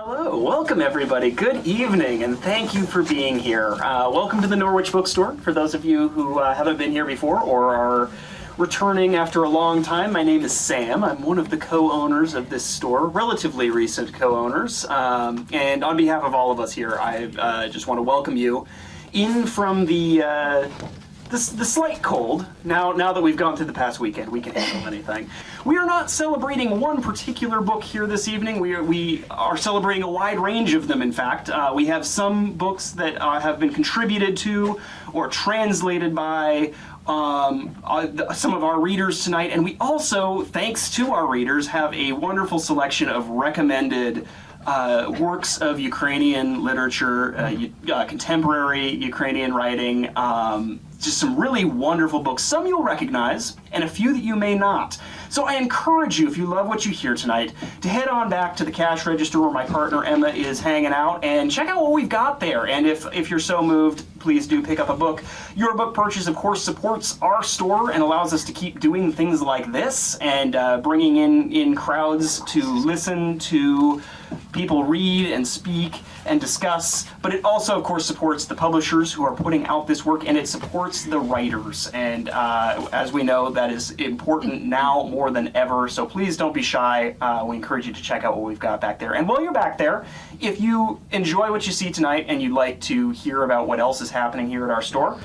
Hello, welcome everybody. Good evening, and thank you for being here. Welcome to the Norwich Bookstore. For those of you who haven't been here before or are returning after a long time, my name is Sam. I'm one of the co-owners of this store, relatively recent co-owners. And on behalf of all of us here, I just want to welcome you in from the slight cold. Now that we've gone through the past weekend, we can handle anything. We are not celebrating one particular book here this evening. We are celebrating a wide range of them, in fact. We have some books that have been contributed to or translated by some of our readers tonight, and we also, thanks to our readers, have a wonderful selection of recommended works of Ukrainian literature, contemporary Ukrainian writing, just some really wonderful books. Some you'll recognize, and a few that you may not. So I encourage you, if you love what you hear tonight, to head on back to the cash register where my partner Emma is hanging out and check out what we've got there. And if you're so moved, please do pick up a book. Your book purchase, of course, supports our store and allows us to keep doing things like this and bringing in crowds to listen to people read and speak and discuss. But it also, of course, supports the publishers who are putting out this work, and it supports the writers. And as we know, that is important now more than ever. So please don't be shy. We encourage you to check out what we've got back there. And while you're back there, if you enjoy what you see tonight and you'd like to hear about what else is happening here at our store,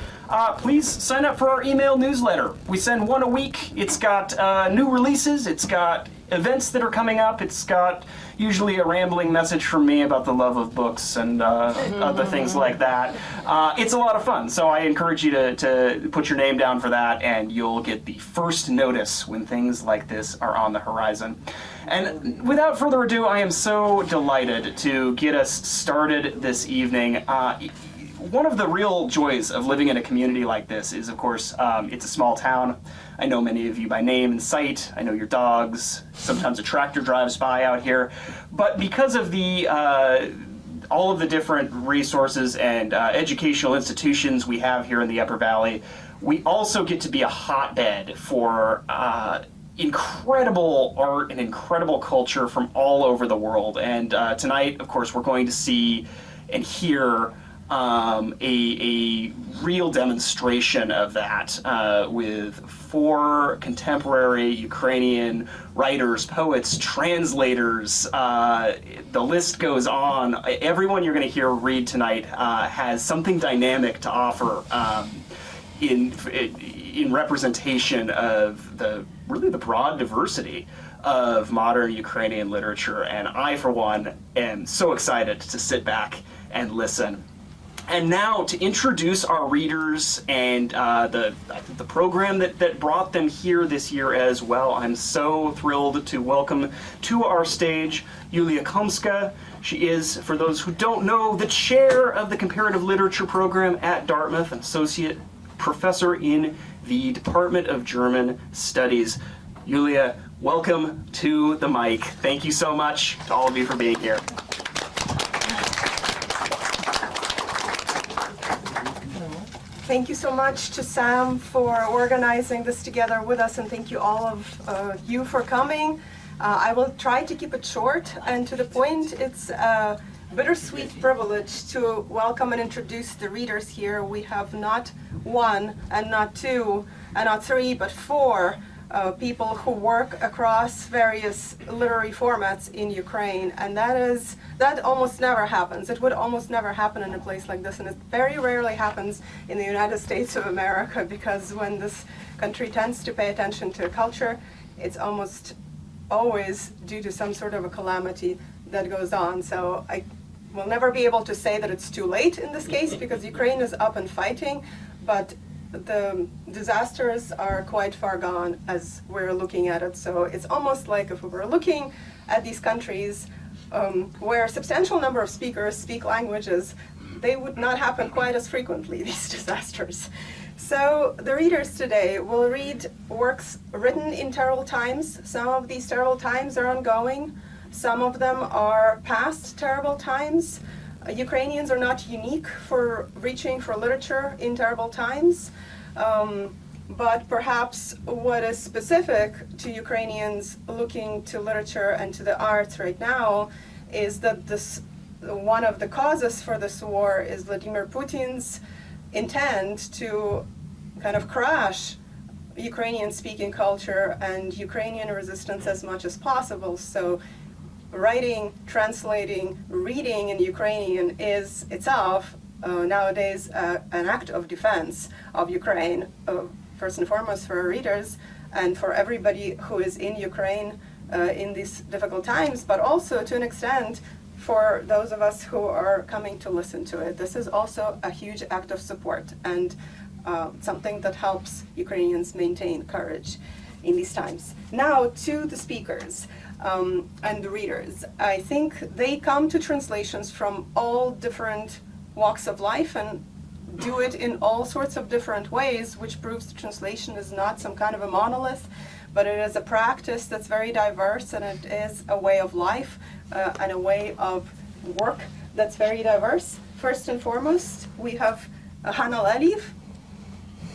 please sign up for our email newsletter. We send one a week. It's got new releases. It's got events that are coming up. It's got usually a rambling message from me about the love of books and other things like that. It's a lot of fun, so I encourage you to put your name down for that, and you'll get the first notice when things like this are on the horizon. And without further ado, I am so delighted to get us started this evening. One of the real joys of living in a community like this is, of course, it's a small town. I know many of you by name and sight. I know your dogs. Sometimes a tractor drives by out here. But because of the all of the different resources and educational institutions we have here in the Upper Valley, we also get to be a hotbed for incredible art and incredible culture from all over the world. And tonight, of course, we're going to see and hear a real demonstration of that with 4 contemporary Ukrainian writers, poets, translators. The list goes on. Everyone you're going to hear read tonight has something dynamic to offer in representation of the broad diversity of modern Ukrainian literature. And I, for one, am so excited to sit back and listen. And now to introduce our readers and the program that brought them here this year as well, I'm so thrilled to welcome to our stage Yulia Komska. She is, for those who don't know, the chair of the Comparative Literature program at Dartmouth, an associate professor in the Department of German Studies. Yulia, welcome to the mic. Thank you so much to all of you for being here. Thank you so much to Sam for organizing this together with us, and thank you all of you for coming. I will try to keep it short and to the point. It's a bittersweet privilege to welcome and introduce the readers here. We have not 1 and not 2 and not 3, but 4 people who work across various literary formats in Ukraine, and that almost never happens. It would almost never happen in a place like this, and it very rarely happens in the United States of America, because when this country tends to pay attention to culture, it's almost always due to some sort of a calamity that goes on. So I will never be able to say that it's too late in this case, because Ukraine is up and fighting, but the disasters are quite far gone as we're looking at it. So it's almost like if we were looking at these countries where a substantial number of speakers speak languages, they would not happen quite as frequently, these disasters. So the readers today will read works written in terrible times. Some of these terrible times are ongoing. Some of them are past terrible times. Ukrainians are not unique for reaching for literature in terrible times, but perhaps what is specific to Ukrainians looking to literature and to the arts right now is that one of the causes for this war is Vladimir Putin's intent to kind of crush Ukrainian-speaking culture and Ukrainian resistance as much as possible. So writing, translating, reading in Ukrainian is itself nowadays an act of defense of Ukraine, first and foremost for our readers and for everybody who is in Ukraine in these difficult times, but also to an extent for those of us who are coming to listen to it. This is also a huge act of support and something that helps Ukrainians maintain courage in these times. Now to the speakers and the readers. I think they come to translations from all different walks of life and do it in all sorts of different ways, which proves translation is not some kind of a monolith, but it is a practice that's very diverse, and it is a way of life and a way of work that's very diverse. First and foremost, we have Hanna Leliv.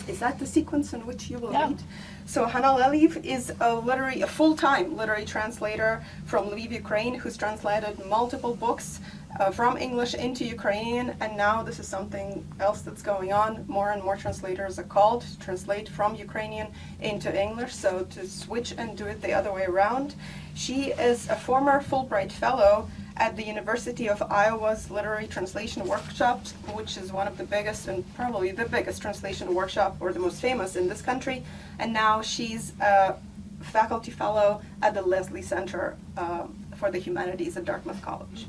Is that the sequence in which you will read? So Hanna Leliv is a full-time literary translator from Lviv, Ukraine, who's translated multiple books from English into Ukrainian, and now this is something else that's going on. More and more translators are called to translate from Ukrainian into English, so to switch and do it the other way around. She is a former Fulbright Fellow at the University of Iowa's Literary Translation Workshop, which is one of the biggest and probably the biggest translation workshop, or the most famous in this country. And now she's a faculty fellow at the Leslie Center for the Humanities at Dartmouth College.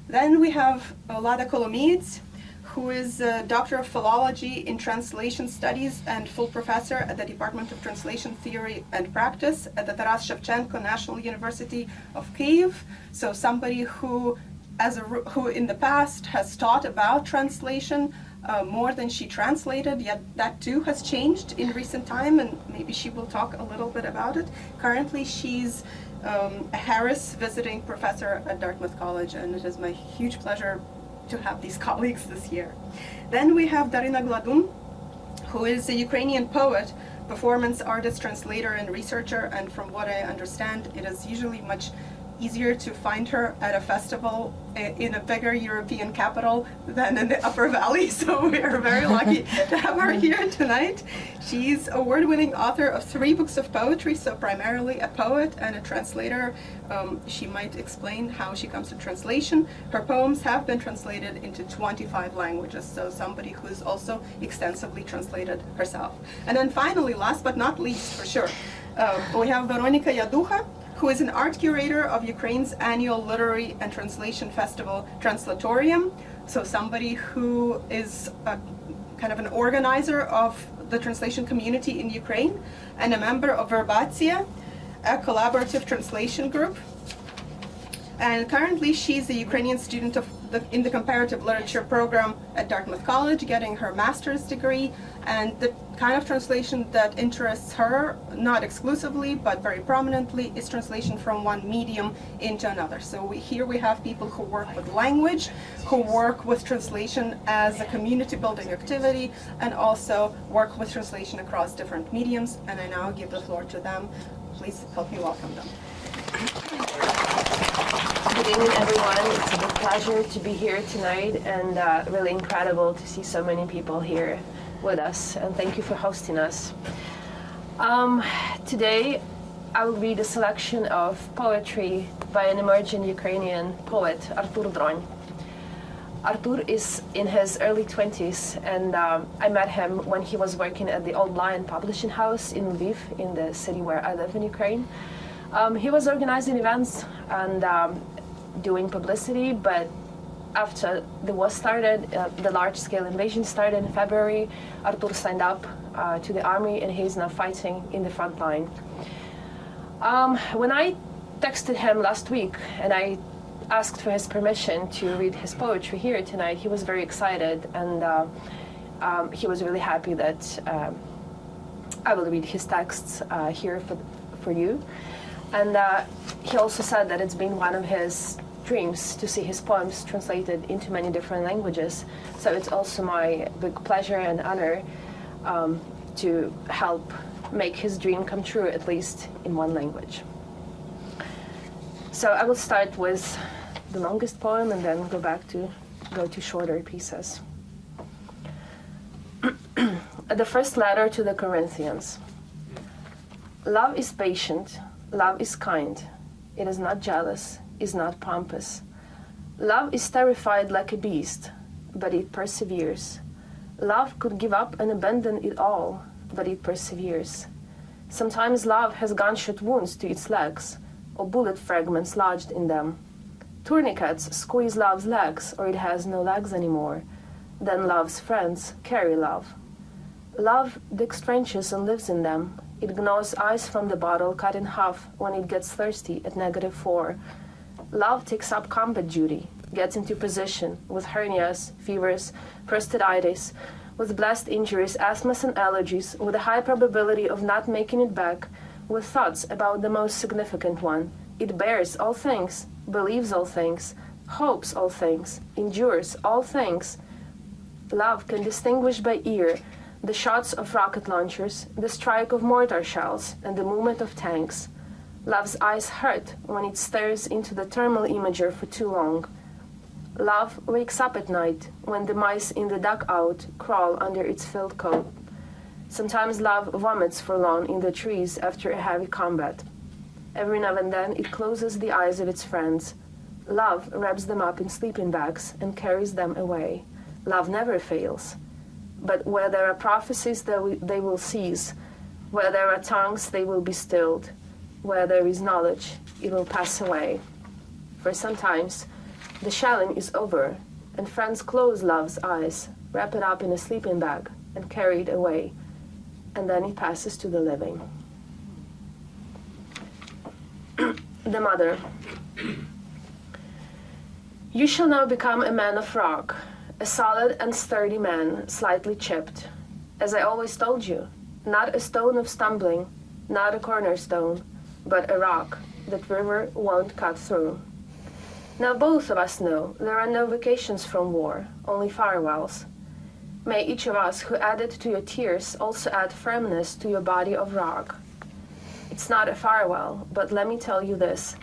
Then we have Lada Kolomiyets, who is a Doctor of Philology in Translation Studies and full professor at the Department of Translation Theory and Practice at the Shevchenko National University of Kyiv. So somebody who in the past has taught about translation more than she translated, yet that too has changed in recent time, and maybe she will talk a little bit about it. Currently she's a Harris visiting professor at Dartmouth College, and it is my huge pleasure to have these colleagues this year. Then we have Daryna Gladun, who is a Ukrainian poet, performance artist, translator, and researcher, and from what I understand, it is usually much easier to find her at a festival in a bigger European capital than in the Upper Valley, so we are very lucky to have her here tonight. She's award-winning author of 3 books of poetry, so primarily a poet and a translator. She might explain how she comes to translation. Her poems have been translated into 25 languages, so somebody who's also extensively translated herself. And then finally, last but not least for sure, we have Veronika Yadukha, who is an art curator of Ukraine's annual literary and translation festival, Translatorium. So somebody who is kind of an organizer of the translation community in Ukraine and a member of Verbatia, a collaborative translation group. And currently she's a Ukrainian student in the comparative literature program at Dartmouth College, getting her master's degree. And the kind of translation that interests her, not exclusively, but very prominently, is translation from one medium into another. So here we have people who work with language, who work with translation as a community building activity, and also work with translation across different mediums. And I now give the floor to them. Please help me welcome them. Good evening, everyone. It's a big pleasure to be here tonight, and really incredible to see so many people here with us, and thank you for hosting us. Today I will read a selection of poetry by an emerging Ukrainian poet, Artur Dronь. Artur is in his early 20s, and I met him when he was working at the Old Lion Publishing House in Lviv, in the city where I live in Ukraine. He was organizing events and doing publicity, but after the war started, the large-scale invasion started in February, Artur signed up to the army, and he's now fighting in the front line. When I texted him last week and I asked for his permission to read his poetry here tonight, he was very excited, and he was really happy that I will read his texts here for you. And he also said that it's been one of his dreams to see his poems translated into many different languages. So it's also my big pleasure and honor to help make his dream come true, at least in one language. So I will start with the longest poem and then go to shorter pieces. The first letter to the Corinthians. Love is patient, love is kind. It is not jealous, is not pompous. Love is terrified like a beast, but it perseveres. Love could give up and abandon it all, but it perseveres. Sometimes love has gunshot wounds to its legs, or bullet fragments lodged in them. Tourniquets squeeze love's legs, or it has no legs anymore. Then love's friends carry love. Love digs trenches and lives in them. It gnaws ice from the bottle cut in half when it gets thirsty at -4. Love takes up combat duty, gets into position with hernias, fevers, prostatitis, with blast injuries, asthmas and allergies, with a high probability of not making it back, with thoughts about the most significant one. It bears all things, believes all things, hopes all things, endures all things. Love can distinguish by ear the shots of rocket launchers, the strike of mortar shells, and the movement of tanks. Love's eyes hurt when it stares into the thermal imager for too long. Love wakes up at night when the mice in the dugout crawl under its filled coat. Sometimes love vomits for long in the trees after a heavy combat. Every now and then it closes the eyes of its friends. Love wraps them up in sleeping bags and carries them away. Love never fails. But where there are prophecies, they will cease. Where there are tongues, they will be stilled. Where there is knowledge, it will pass away. For sometimes the shelling is over, and friends close love's eyes, wrap it up in a sleeping bag, and carry it away. And then it passes to the living. The mother. You shall now become a man of rock, a solid and sturdy man, slightly chipped. As I always told you, not a stone of stumbling, not a cornerstone, but a rock that river won't cut through. Now both of us know there are no vacations from war, only farewells. May each of us who added to your tears also add firmness to your body of rock. It's not a farewell, but let me tell you this.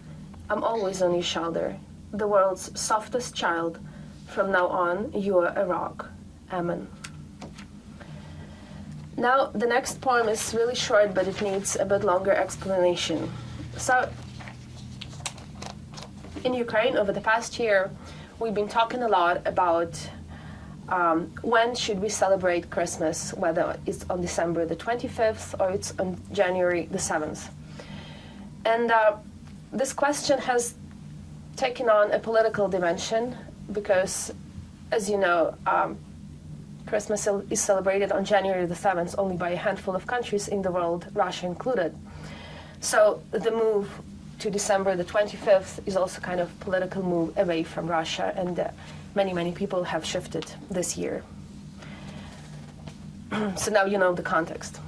I'm always on your shoulder, the world's softest child. From now on, you are a rock. Amen. Now, the next poem is really short, but it needs a bit longer explanation. So, in Ukraine, over the past year, we've been talking a lot about when should we celebrate Christmas, whether it's on December the 25th or it's on January the 7th. And this question has taken on a political dimension because, as you know, Christmas is celebrated on January the 7th only by a handful of countries in the world, Russia included. So the move to December the 25th is also kind of political move away from Russia, and many people have shifted this year. So now you know the context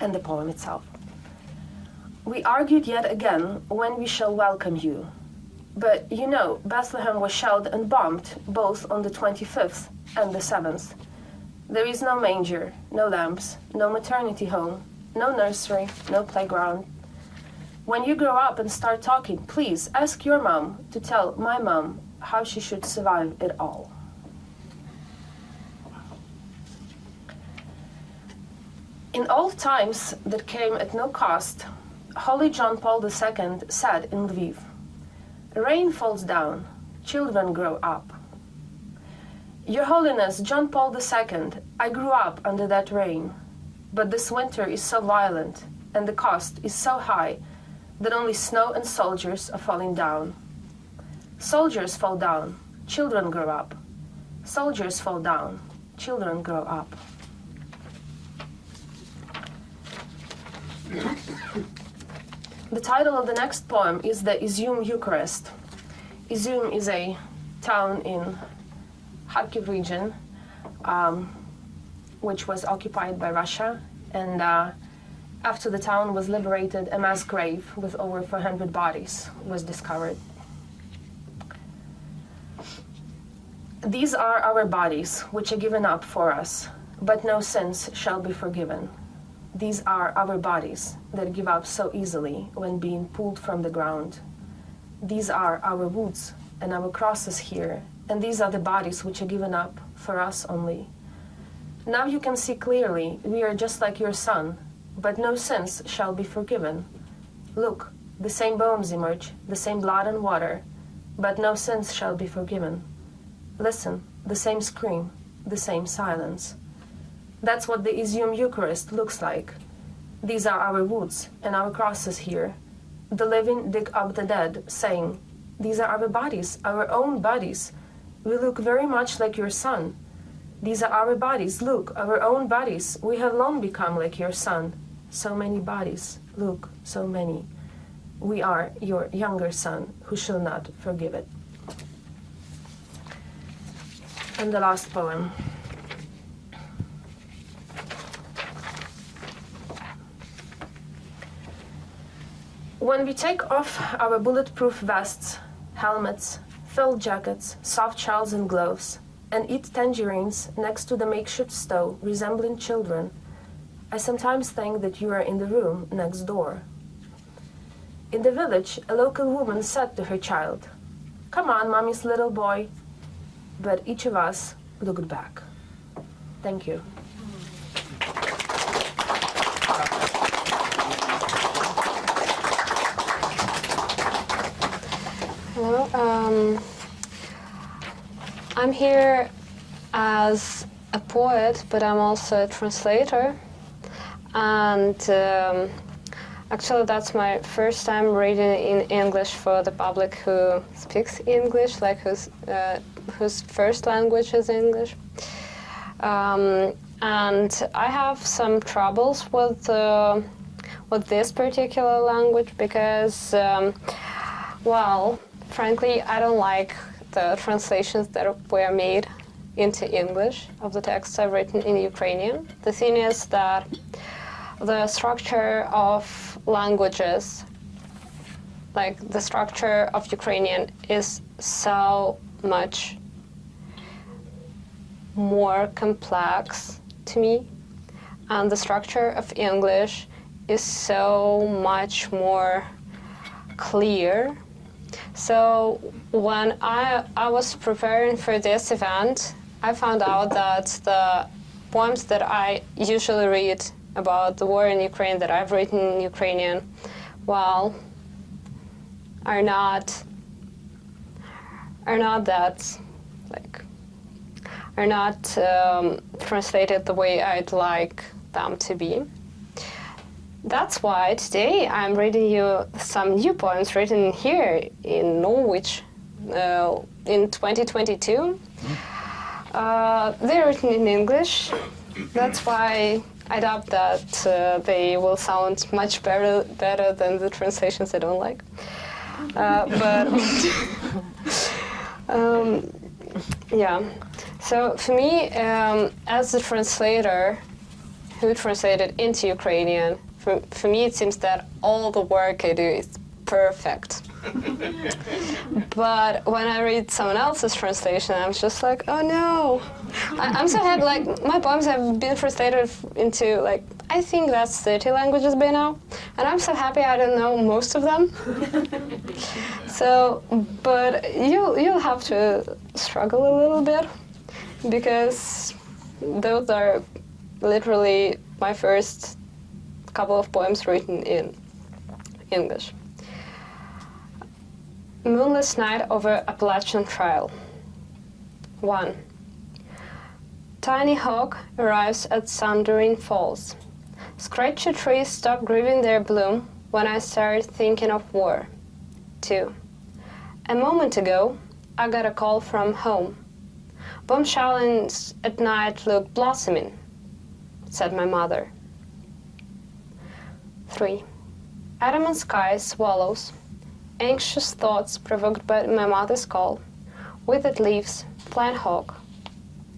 and the poem itself. We argued yet again when we shall welcome you. But you know, Bethlehem was shelled and bombed both on the 25th and the 7th. There is no manger, no lamps, no maternity home, no nursery, no playground. When you grow up and start talking, please ask your mom to tell my mom how she should survive it all. In old times that came at no cost, Holy John Paul II said in Lviv, "Rain falls down, children grow up." Your Holiness, John Paul II, I grew up under that rain, but this winter is so violent and the cost is so high that only snow and soldiers are falling down. Soldiers fall down, children grow up. Soldiers fall down, children grow up. The title of the next poem is the Izium Eucharist. Izium is a town in Kharkiv region, which was occupied by Russia, and after the town was liberated, a mass grave with over 400 bodies was discovered. These are our bodies, which are given up for us, but no sins shall be forgiven. These are our bodies that give up so easily when being pulled from the ground. These are our woods and our crosses here, and these are the bodies which are given up for us only. Now you can see clearly, we are just like your son, but no sins shall be forgiven. Look, the same bones emerge, the same blood and water, but no sins shall be forgiven. Listen, the same scream, the same silence. That's what the Isium Eucharist looks like. These are our woods and our crosses here. The living dig up the dead, saying, these are our bodies, our own bodies. We look very much like your son. These are our bodies, look, our own bodies. We have long become like your son. So many bodies, look, so many. We are your younger son, who shall not forgive it. And the last poem. When we take off our bulletproof vests, helmets, felt jackets, soft shawls and gloves, and eat tangerines next to the makeshift stove resembling children, I sometimes think that you are in the room next door. In the village, a local woman said to her child, "Come on, mommy's little boy." But each of us looked back. Thank you. Hello, I'm here as a poet, but I'm also a translator. And actually that's my first time reading in English for the public who speaks English, like whose first language is English. And I have some troubles with this particular language because, well, frankly, I don't like the translations that were made into English of the texts I've written in Ukrainian. The thing is that the structure of languages, like the structure of Ukrainian, is so much more complex to me, and the structure of English is so much more clear. So when I was preparing for this event, I found out that the poems that I usually read about the war in Ukraine, that I've written in Ukrainian, well, are not translated the way I'd like them to be. That's why today I'm reading you some new poems written here in Norwich in 2022. They're written in English. That's why I doubt that they will sound much better than the translations I don't like. Yeah. So for me, as a translator who translated into Ukrainian, for me it seems that all the work I do is perfect. But when I read someone else's translation, I'm just like, oh no. I'm so happy, like, my poems have been translated into, like, I think that's 30 languages by now. And I'm so happy I don't know most of them. So, but you'll have to struggle a little bit, because those are literally my first couple of poems written in English. Moonless night over Appalachian Trail. 1. Tiny hawk arrives at Sundering Falls. Scratchy trees stop grieving their bloom when I start thinking of war. 2. A moment ago, I got a call from home. Bombshellings at night look blossoming, said my mother. 3. Adamant sky swallows. Anxious thoughts provoked by my mother's call. Withered leaves, flying hawk.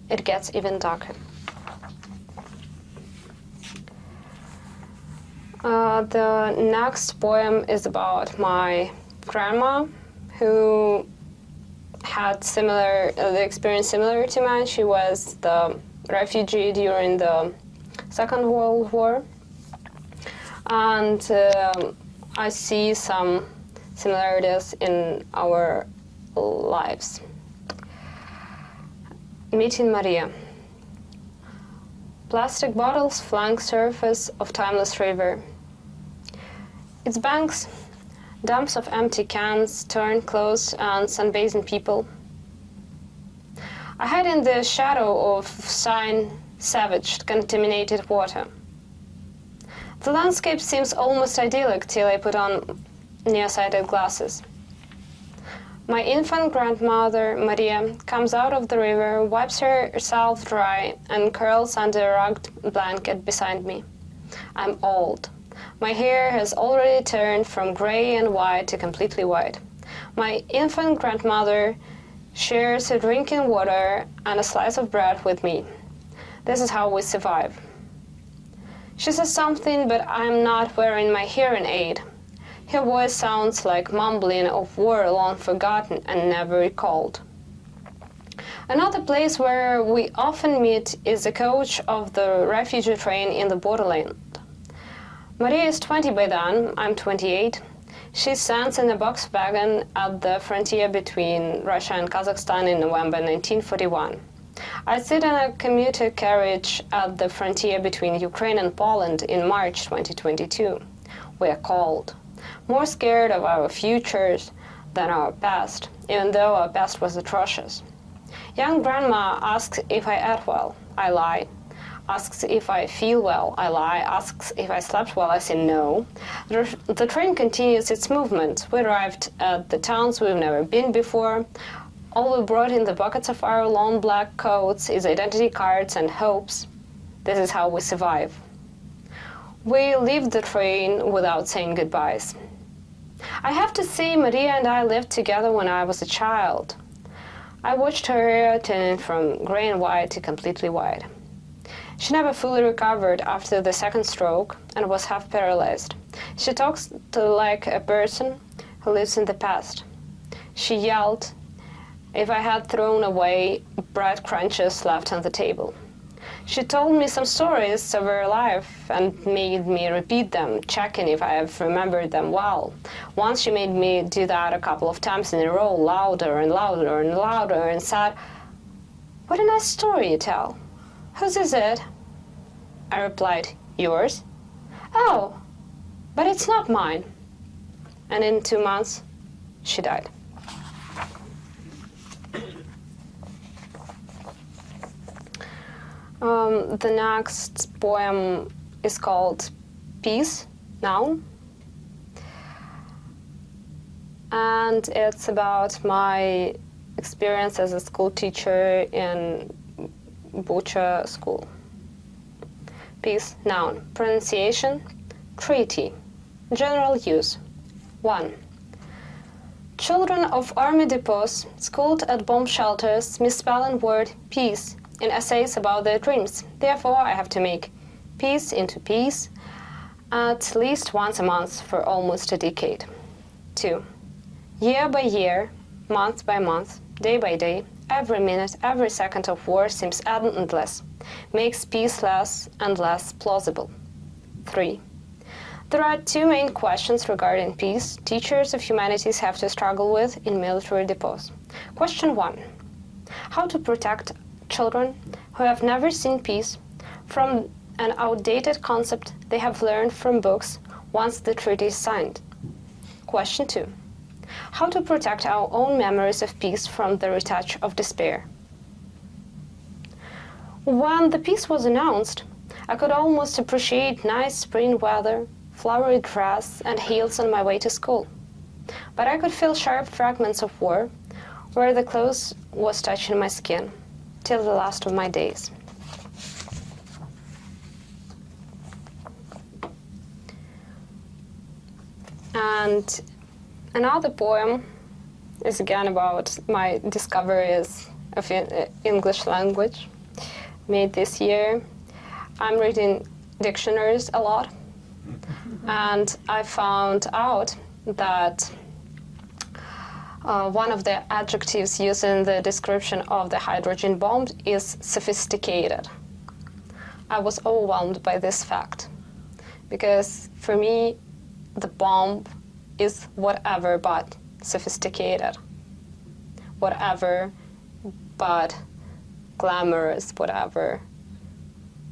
It gets even darker. The next poem is about my grandma, who had the experience similar to mine. She was the refugee during the Second World War. And I see some similarities in our lives. Meeting Maria. Plastic bottles flank surface of timeless river. Its banks, dumps of empty cans, torn clothes, and sunbathing people. I hide in the shadow of savaged, contaminated water. The landscape seems almost idyllic till I put on nearsighted glasses. My infant grandmother, Maria, comes out of the river, wipes herself dry, and curls under a rugged blanket beside me. I'm old. My hair has already turned from gray and white to completely white. My infant grandmother shares her drinking water and a slice of bread with me. This is how we survive. She says something, but I'm not wearing my hearing aid. Her voice sounds like mumbling of war long forgotten and never recalled. Another place where we often meet is the coach of the refugee train in the borderland. Maria is 20 by then, I'm 28. She stands in a box wagon at the frontier between Russia and Kazakhstan in November 1941. I sit in a commuter carriage at the frontier between Ukraine and Poland in March 2022. We are cold, more scared of our futures than our past, even though our past was atrocious. Young grandma asks if I ate well. I lie. Asks if I feel well. I lie. Asks if I slept well. I say no. The train continues its movement. We arrived at the towns we've never been before. All we brought in the buckets of our long black coats is identity cards and hopes. This is how we survive. We leave the train without saying goodbyes. I have to say, Maria and I lived together when I was a child. I watched her hair turn from gray and white to completely white. She never fully recovered after the second stroke and was half paralyzed. She talks like a person who lives in the past. She yelled if I had thrown away bread crunches left on the table. She told me some stories of her life and made me repeat them, checking if I have remembered them well. Once she made me do that a couple of times in a row, louder and louder and louder, and said, "What a nice story you tell. Whose is it?" I replied, "Yours." "Oh, but it's not mine." And in 2 months, she died. The next poem is called Peace Now. And it's about my experience as a school teacher in Bucha school. Peace, noun. Pronunciation, treaty. General use. 1. Children of army depots schooled at bomb shelters misspelling word peace in essays about their dreams. Therefore, I have to make peace into peace at least once a month for almost a decade. 2. Year by year, month by month, day by day, every minute, every second of war seems endless, makes peace less and less plausible. 3. There are 2 main questions regarding peace teachers of humanities have to struggle with in military depots. Question 1. How to protect children who have never seen peace from an outdated concept they have learned from books once the treaty is signed. Question 2. How to protect our own memories of peace from the retouch of despair. When the peace was announced, I could almost appreciate nice spring weather, flowery dress, and heels on my way to school. But I could feel sharp fragments of war where the clothes was touching my skin till the last of my days. And another poem is again about my discoveries of English language made this year. I'm reading dictionaries a lot, and I found out that one of the adjectives used in the description of the hydrogen bomb is sophisticated. I was overwhelmed by this fact, because for me, the bomb is whatever but sophisticated, whatever but glamorous, whatever,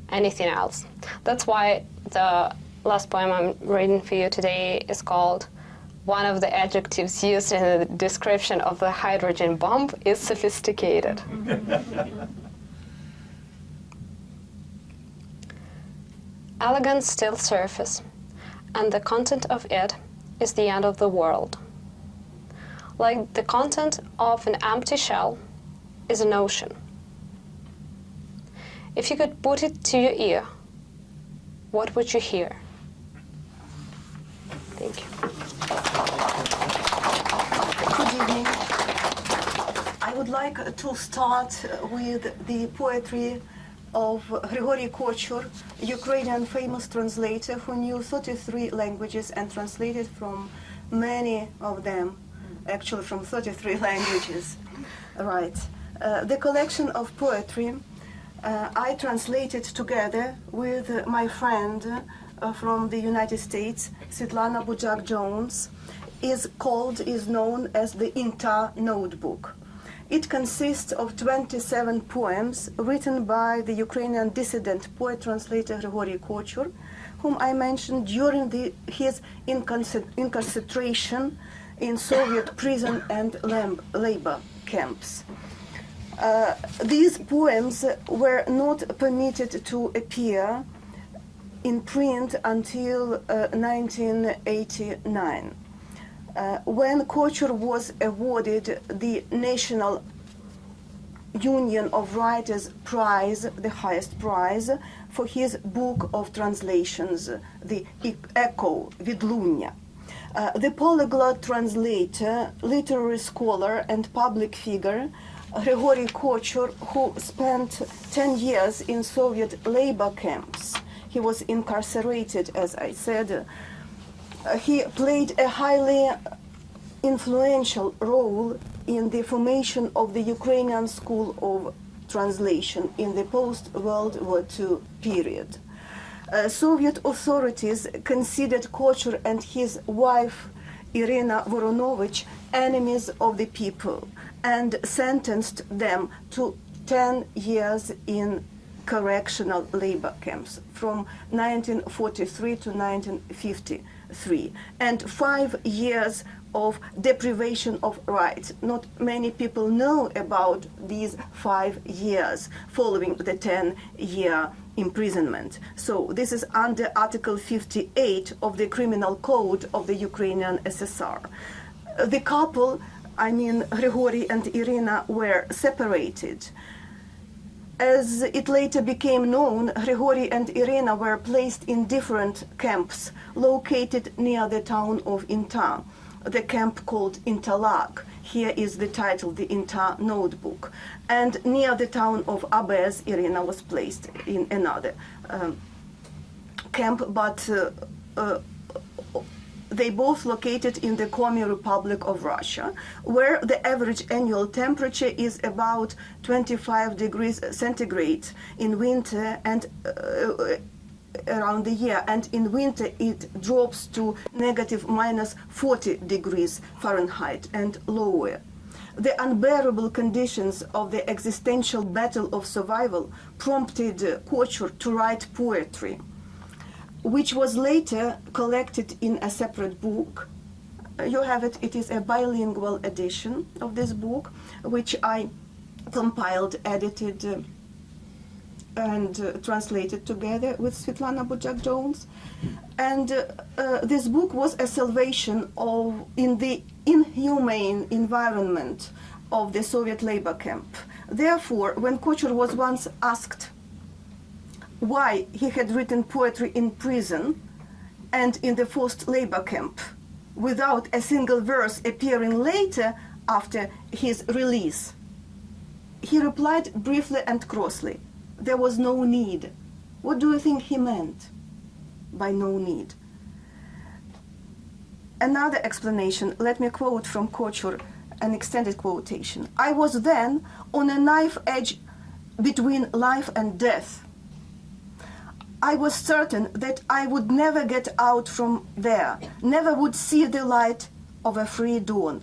anything else. That's why the last poem I'm reading for you today is called, one of the adjectives used in the description of the hydrogen bomb is sophisticated. Elegant still surface, and the content of it is the end of the world. Like the content of an empty shell is an ocean. If you could put it to your ear, what would you hear? Thank you. Good evening. I would like to start with the poetry of Grigory Kochur, Ukrainian famous translator who knew 33 languages and translated from many of them, actually from 33 languages. Right. The collection of poetry I translated together with my friend from the United States, Svetlana Bujak-Jones, is known as the INTA Notebook. It consists of 27 poems written by the Ukrainian dissident poet translator Grigory Kochur, whom I mentioned during his incarceration in Soviet prison and labor camps. These poems were not permitted to appear in print until 1989. When Kochur was awarded the National Union of Writers Prize, the highest prize, for his book of translations, the Echo Vidlunya. The polyglot translator, literary scholar and public figure, Grigory Kochur, who spent 10 years in Soviet labor camps. He was incarcerated, as I said. He played a highly influential role in the formation of the Ukrainian School of Translation in the post-World War II period. Soviet authorities considered Kochur and his wife Irina Voronovich enemies of the people and sentenced them to 10 years in correctional labor camps from 1943 to 1953, and 5 years of deprivation of rights. Not many people know about these 5 years following the 10-year imprisonment. So this is under Article 58 of the Criminal Code of the Ukrainian SSR. The couple, I mean Grigory and Irina, were separated. As it later became known, Grigory and Irina were placed in different camps located near the town of Inta, the camp called Intalag. Here is the title, the Inta Notebook. And near the town of Abez, Irina was placed in another camp, but they both located in the Komi Republic of Russia, where the average annual temperature is about 25 degrees centigrade in winter and around the year, and in winter it drops to negative minus 40 degrees Fahrenheit and lower. The unbearable conditions of the existential battle of survival prompted Kochur to write poetry, which was later collected in a separate book. You have it, it is a bilingual edition of this book, which I compiled, edited, and translated together with Svetlana Bujak-Jones. And this book was a salvation in the inhumane environment of the Soviet labor camp. Therefore, when Kochur was once asked why he had written poetry in prison and in the forced labor camp without a single verse appearing later after his release, he replied briefly and crossly, there was no need. What do you think he meant by no need? Another explanation, let me quote from Kochur, an extended quotation. I was then on a knife edge between life and death. I was certain that I would never get out from there, never would see the light of a free dawn.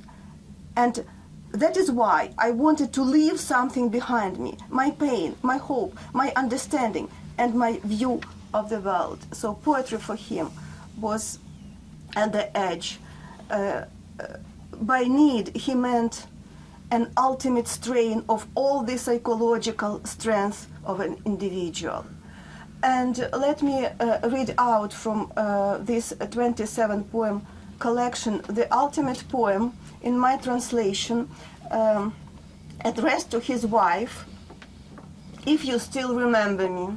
And that is why I wanted to leave something behind me, my pain, my hope, my understanding, and my view of the world. So poetry for him was at the edge. By need, he meant an ultimate strain of all the psychological strength of an individual. And let me read out from this 27-poem collection, the ultimate poem in my translation, addressed to his wife. If you still remember me,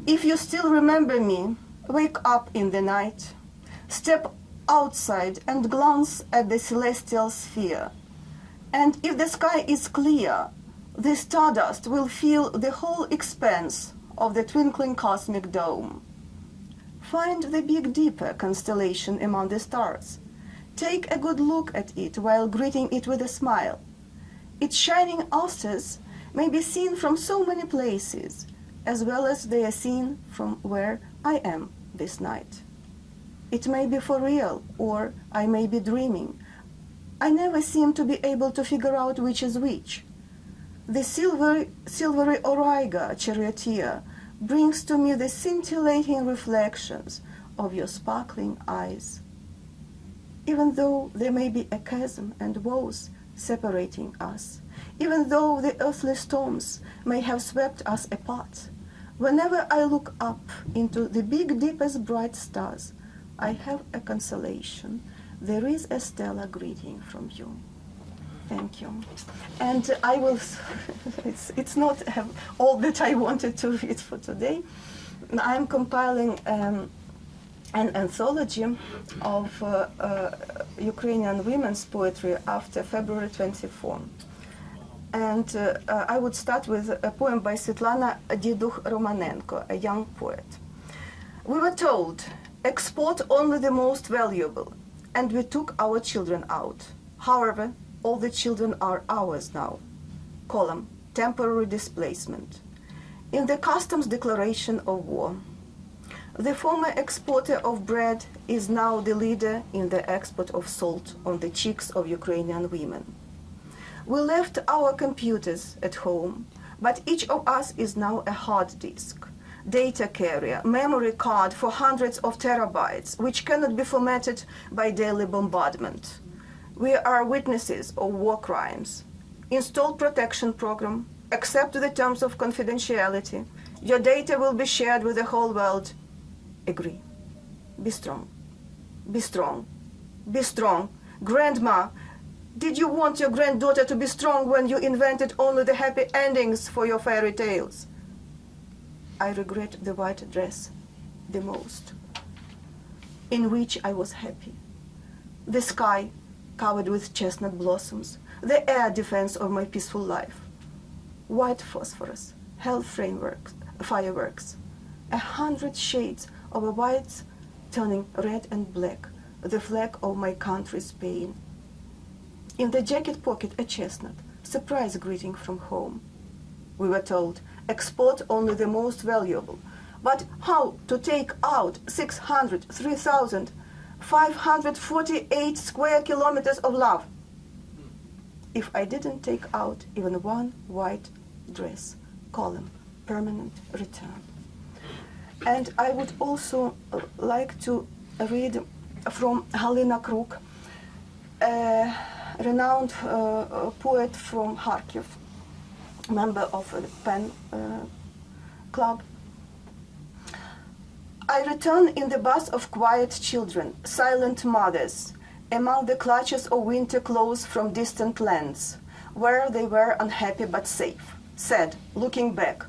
if you still remember me, wake up in the night, step outside and glance at the celestial sphere. And if the sky is clear, the stardust will fill the whole expanse of the twinkling cosmic dome. Find the Big Dipper constellation among the stars. Take a good look at it while greeting it with a smile. Its shining asters may be seen from so many places, as well as they are seen from where I am this night. It may be for real, or I may be dreaming. I never seem to be able to figure out which is which. The silvery Auriga charioteer brings to me the scintillating reflections of your sparkling eyes. Even though there may be a chasm and woes separating us, even though the earthly storms may have swept us apart, whenever I look up into the Big Dipper's bright stars, I have a consolation. There is a stellar greeting from you. Thank you. And I will, it's not all that I wanted to read for today. I'm compiling an anthology of Ukrainian women's poetry after February 24. And I would start with a poem by Svetlana Diduch-Romanenko, a young poet. We were told, export only the most valuable, and we took our children out. However, all the children are ours now. Column, temporary displacement. In the customs declaration of war, the former exporter of bread is now the leader in the export of salt on the cheeks of Ukrainian women. We left our computers at home, but each of us is now a hard disk, data carrier, memory card for hundreds of terabytes, which cannot be formatted by daily bombardment. We are witnesses of war crimes. Install protection program, accept the terms of confidentiality. Your data will be shared with the whole world. Agree. Be strong. Be strong. Be strong. Grandma, did you want your granddaughter to be strong when you invented only the happy endings for your fairy tales? I regret the white dress the most, in which I was happy. The sky covered with chestnut blossoms, the air defense of my peaceful life. White phosphorus, hell frameworks, fireworks, 100 shades of a white turning red and black, the flag of my country's pain. In the jacket pocket a chestnut, surprise greeting from home. We were told, export only the most valuable. But how to take out 3,548 square kilometers of love if I didn't take out even one white dress? Column, permanent return. And I would also like to read from Halina Kruk, a renowned poet from Kharkiv, member of the Pen Club. I return in the bus of quiet children, silent mothers, among the clutches of winter clothes from distant lands, where they were unhappy but safe, sad, looking back,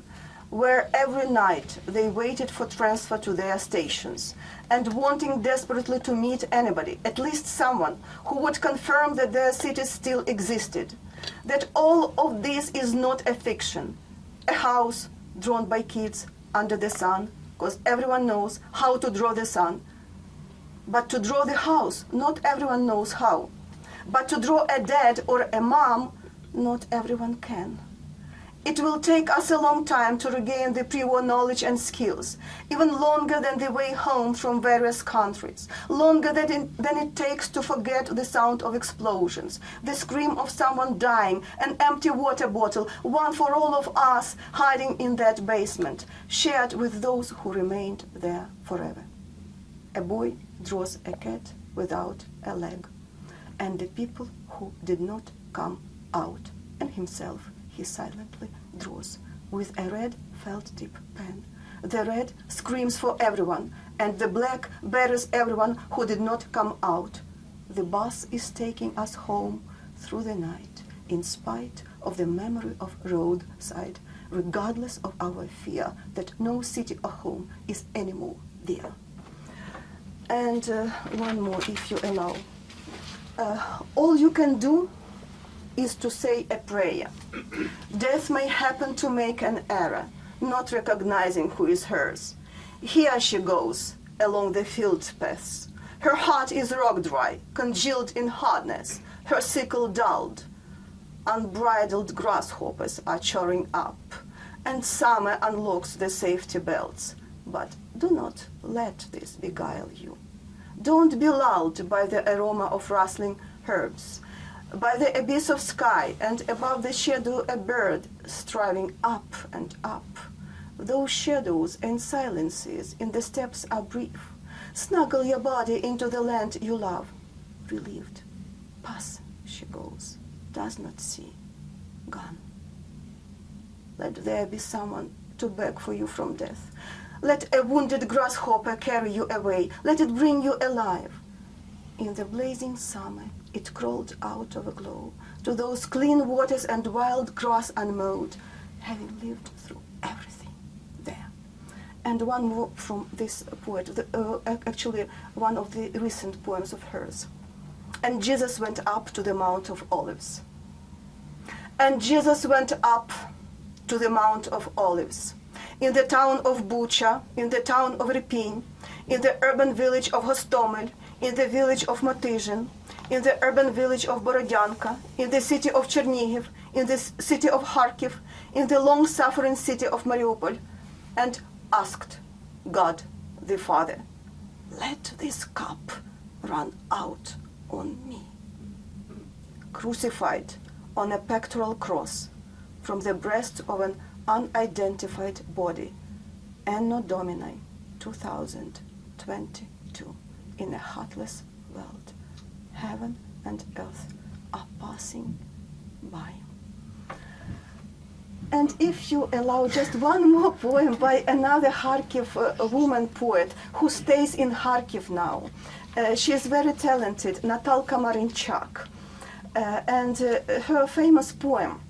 where every night they waited for transfer to their stations, and wanting desperately to meet anybody, at least someone, who would confirm that their cities still existed, that all of this is not a fiction, a house drawn by kids under the sun, because everyone knows how to draw the sun. But to draw the house, not everyone knows how. But to draw a dad or a mom, not everyone can. It will take us a long time to regain the pre-war knowledge and skills, even longer than the way home from various countries, longer than it takes to forget the sound of explosions, the scream of someone dying, an empty water bottle, one for all of us hiding in that basement, shared with those who remained there forever. A boy draws a cat without a leg, and the people who did not come out, and himself he silently draws with a red felt-tip pen. The red screams for everyone, and the black buries everyone who did not come out. The bus is taking us home through the night, in spite of the memory of roadside, regardless of our fear that no city or home is anymore there. And one more, if you allow. All you can do is to say a prayer. Death may happen to make an error, not recognizing who is hers. Here she goes, along the field paths. Her heart is rock-dry, congealed in hardness, her sickle dulled. Unbridled grasshoppers are choring up, and summer unlocks the safety belts. But do not let this beguile you. Don't be lulled by the aroma of rustling herbs, by the abyss of sky, and above the shadow a bird striving up and up. Those shadows and silences in the steppes are brief. Snuggle your body into the land you love. Relieved, pass she goes, does not see, gone. Let there be someone to beg for you from death. Let a wounded grasshopper carry you away. Let it bring you alive. In the blazing summer, it crawled out of a glow to those clean waters and wild grass unmowed, having lived through everything there. And one more from this poet, actually one of the recent poems of hers. And Jesus went up to the Mount of Olives. And Jesus went up to the Mount of Olives. In the town of Bucha, in the town of Irpin, in the urban village of Hostomel, in the village of Motyzhin, in the urban village of Borodyanka, in the city of Chernihiv, in the city of Kharkiv, in the long-suffering city of Mariupol, and asked God the Father, let this cup run out on me. Crucified on a pectoral cross from the breast of an unidentified body, Anno Domini 2022, in a heartless world, heaven and earth are passing by. And if you allow just one more poem by another Kharkiv woman poet who stays in Kharkiv now. She is very talented, Natalka Marinchak. And her famous poem,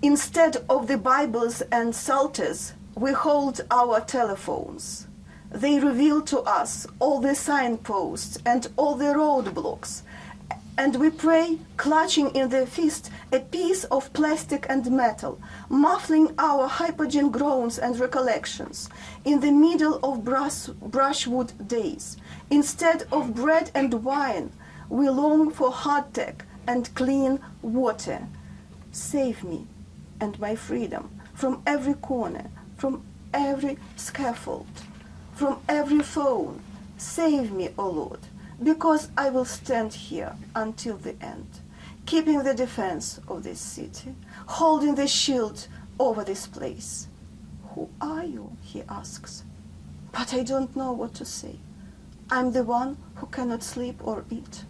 instead of the Bibles and Psalters, we hold our telephones. They reveal to us all the signposts and all the roadblocks. And we pray, clutching in the fist a piece of plastic and metal, muffling our hypogen groans and recollections in the middle of brushwood days. Instead of bread and wine, we long for hardtack and clean water. Save me and my freedom from every corner, from every scaffold, from every phone. Save me, O Lord, because I will stand here until the end, keeping the defense of this city, holding the shield over this place. Who are you? He asks. But I don't know what to say. I'm the one who cannot sleep or eat.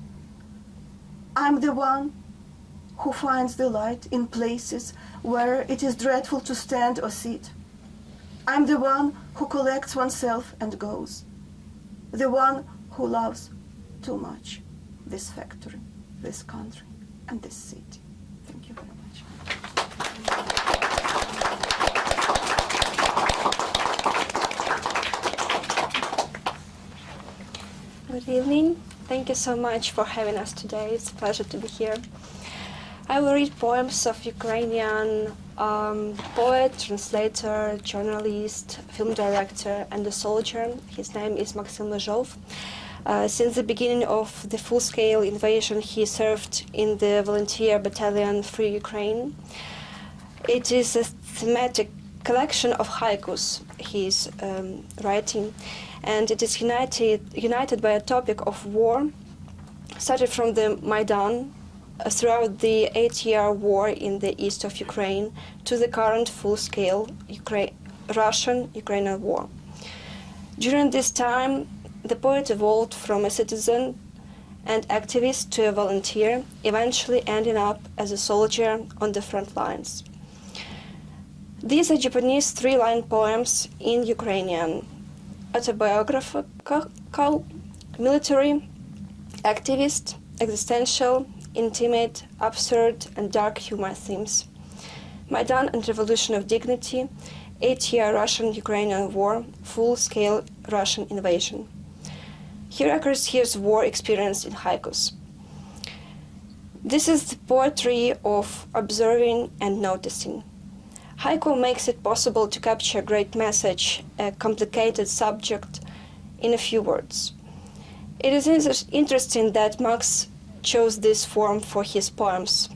I'm the one who finds the light in places where it is dreadful to stand or sit. I'm the one who collects oneself and goes. The one who loves too much this factory, this country, and this city. Thank you very much. Good evening. Thank you so much for having us today. It's a pleasure to be here. I will read poems of Ukrainian poet, translator, journalist, film director, and a soldier. His name is Maxim Lezhov. Since the beginning of the full-scale invasion, he served in the volunteer battalion Free Ukraine. It is a thematic collection of haikus he's writing, and it is united by a topic of war, started from the Maidan throughout the 8-year war in the east of Ukraine to the current full-scale Russian-Ukrainian war. During this time, the poet evolved from a citizen and activist to a volunteer, eventually ending up as a soldier on the front lines. These are Japanese 3-line poems in Ukrainian, autobiographical, military, activist, existential, intimate, absurd, and dark humor themes. Maidan and Revolution of Dignity, 8-year Russian-Ukrainian war, full-scale Russian invasion. Here occurs his war experience in haikus. This is the poetry of observing and noticing. Haiku makes it possible to capture a great message, a complicated subject, in a few words. It is interesting that Max chose this form for his poems.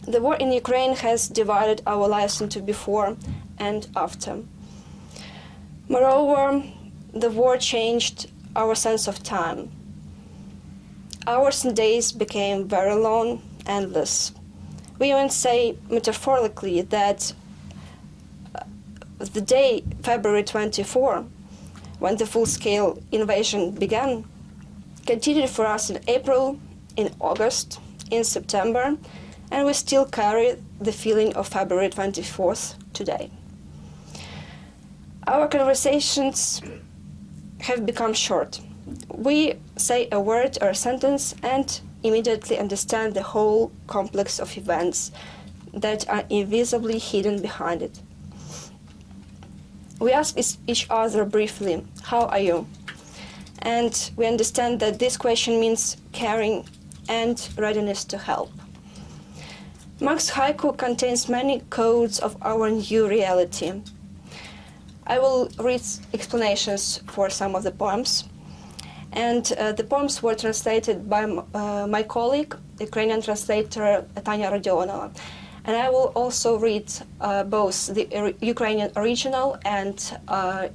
The war in Ukraine has divided our lives into before and after. Moreover, the war changed our sense of time. Hours and days became very long, endless. We even say metaphorically that the day, February 24, when the full-scale invasion began, continued for us in April, in August, in September, and we still carry the feeling of February 24th today. Our conversations have become short. We say a word or a sentence and immediately understand the whole complex of events that are invisibly hidden behind it. We ask each other briefly, "How are you?" And we understand that this question means caring and readiness to help. Max haiku contains many codes of our new reality. I will read explanations for some of the poems. And the poems were translated by my colleague, Ukrainian translator Tanya Rodionova. And I will also read both the Ukrainian original and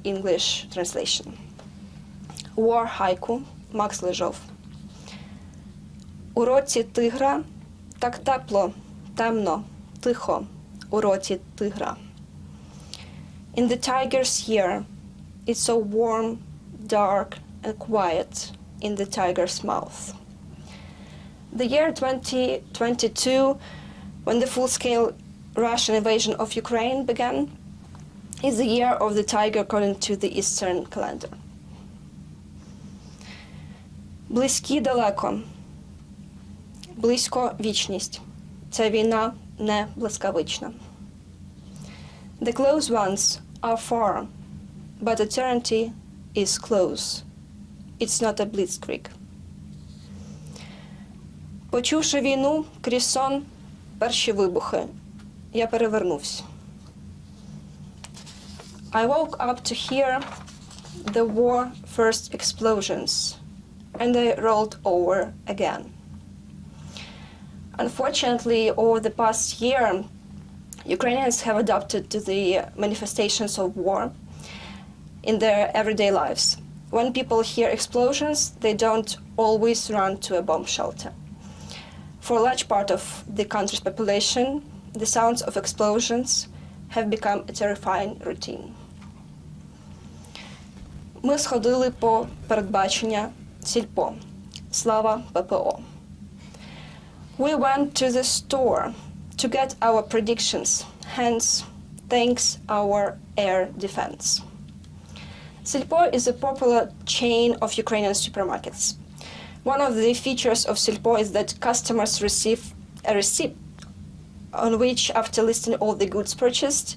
English translation. War haiku, Max Lejov. У роті тигра так тепло, темно, тихо, у роті тигра. In the tiger's year, it's so warm, dark, and quiet in the tiger's mouth. The year 2022, when the full-scale Russian invasion of Ukraine began, is the year of the tiger according to the Eastern calendar. Близькі далеко. Близько вічність. Ця війна не блискавична. The close ones are far, but eternity is close. It's not a blitzkrieg. Почувши війну крізь сон, перші вибухи, я перевернувся. I woke up to hear the war first explosions, and I rolled over again. Unfortunately, over the past year, Ukrainians have adapted to the manifestations of war in their everyday lives. When people hear explosions, they don't always run to a bomb shelter. For a large part of the country's population, the sounds of explosions have become a terrifying routine. Ми сходили по передбачення сільпо. Слава ППО. We went to the store to get our predictions, hence, thanks our air defense. Сільпо is a popular chain of Ukrainian supermarkets. One of the features of Сільпо is that customers receive a receipt on which, after listing all the goods purchased,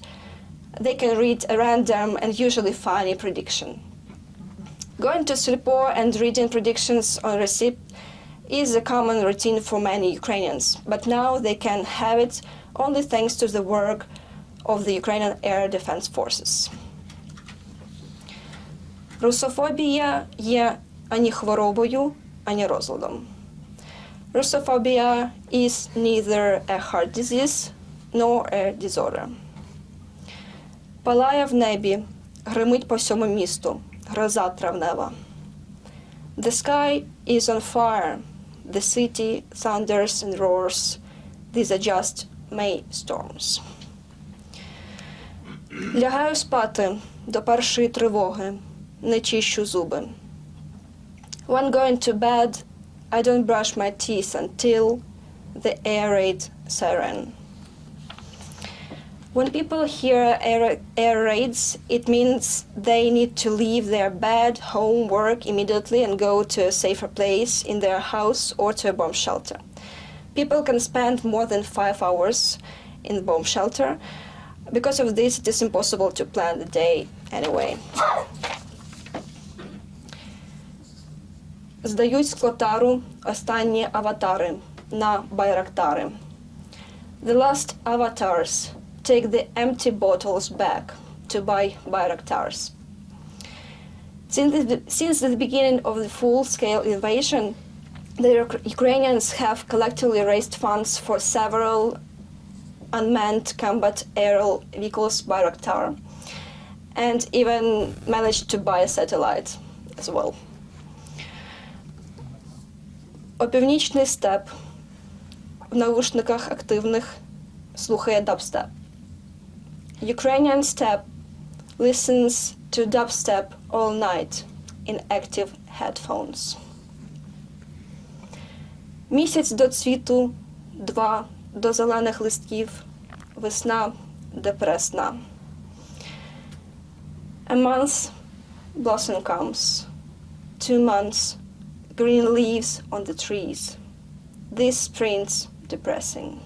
they can read a random and usually funny prediction. Going to Сільпо and reading predictions on a receipt is a common routine for many Ukrainians, but now they can have it only thanks to the work of the Ukrainian Air Defense Forces. Русофобія є ані хворобою, ані розладом. Russophobia is neither a heart disease nor a disorder. Палає в небі, гримить по всьому місту, гроза травнева. The sky is on fire, the city thunders and roars, these are just May storms. Лягаю спати до першої тривоги, не чищу зуби. When going to bed, I don't brush my teeth until the air raid siren. When people hear air raids, it means they need to leave their bed, home, work immediately and go to a safer place in their house or to a bomb shelter. People can spend more than 5 hours in the bomb shelter. Because of this, it is impossible to plan the day anyway. Здають склотару останні аватари на байрактари. The last avatars take the empty bottles back to buy Bayraktars. Since the beginning of the full-scale invasion, the Ukrainians have collectively raised funds for several unmanned combat aerial vehicles Bayraktar, and even managed to buy a satellite as well. Опівнічний степ в навушниках активних слухає дабстеп. Ukrainian steppe listens to dubstep all night in active headphones. Місяць до цвіту, 2 до зелених листків, весна депресна. A month, blossom comes. 2 months, green leaves on the trees. This spring's depressing.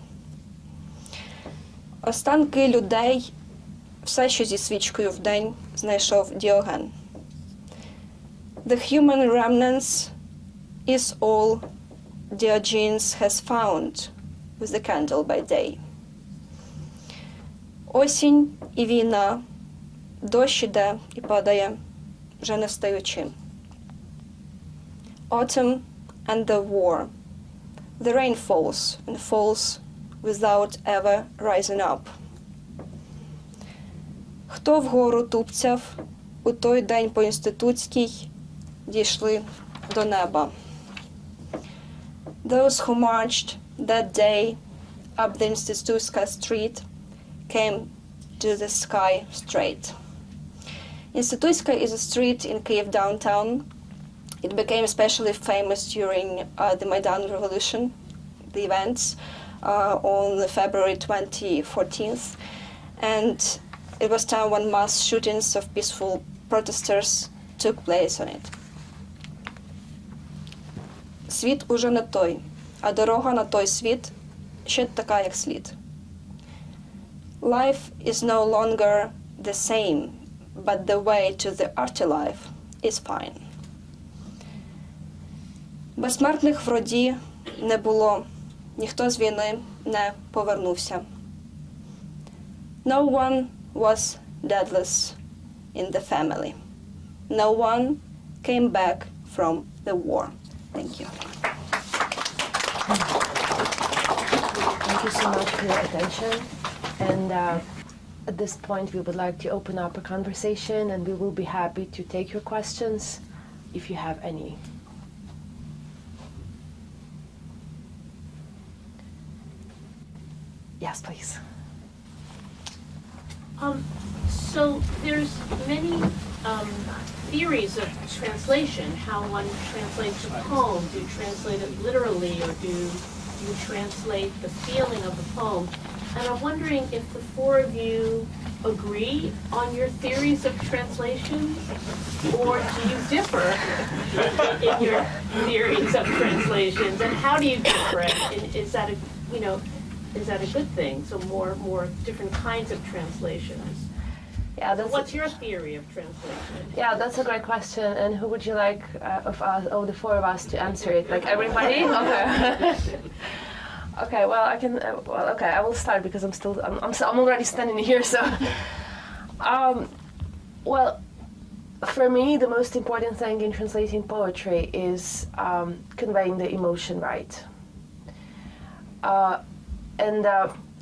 Останки людей, все, що зі свічкою вдень, знайшов Діоген. The human remnants is all Diogenes has found with the candle by day. Осінь і війна, дощ іде і падає, вже не встаючи. Autumn and the war. The rain falls and falls without ever rising up. Хто вгору тупцяв, у той день по інститутській дійшли до неба. Those who marched that day up the Institutska street came to the sky straight. Institutska is a street in Kyiv downtown. It became especially famous during the Maidan Revolution, the events on February 2014, and it was time when mass shootings of peaceful protesters took place on it. Світ уже не той, а дорога на той світ ще така, як слід. Life is no longer the same, but the way to the afterlife is fine. Безсмертних в роді не було, ніхто з війни не повернувся. No one was deathless in the family. No one came back from the war. Thank you. Thank you so much for your attention. And at this point, we would like to open up a conversation, and we will be happy to take your questions if you have any. Yes, please. So there's many theories of translation, how one translates a poem. Do you translate it literally, or do you translate the feeling of the poem? And I'm wondering if the 4 of you agree on your theories of translation, or do you differ in your theories of translations? And how do you differ? And is that is that a good thing? So more different kinds of translations. Yeah, So what's your theory of translation? Yeah, that's a great question. And who would you like of us, the 4 of us, to answer it? Like everybody? Okay. Okay. Well, I can. Okay. I will start because I'm already standing here. So, well, for me, the most important thing in translating poetry is conveying the emotion right. And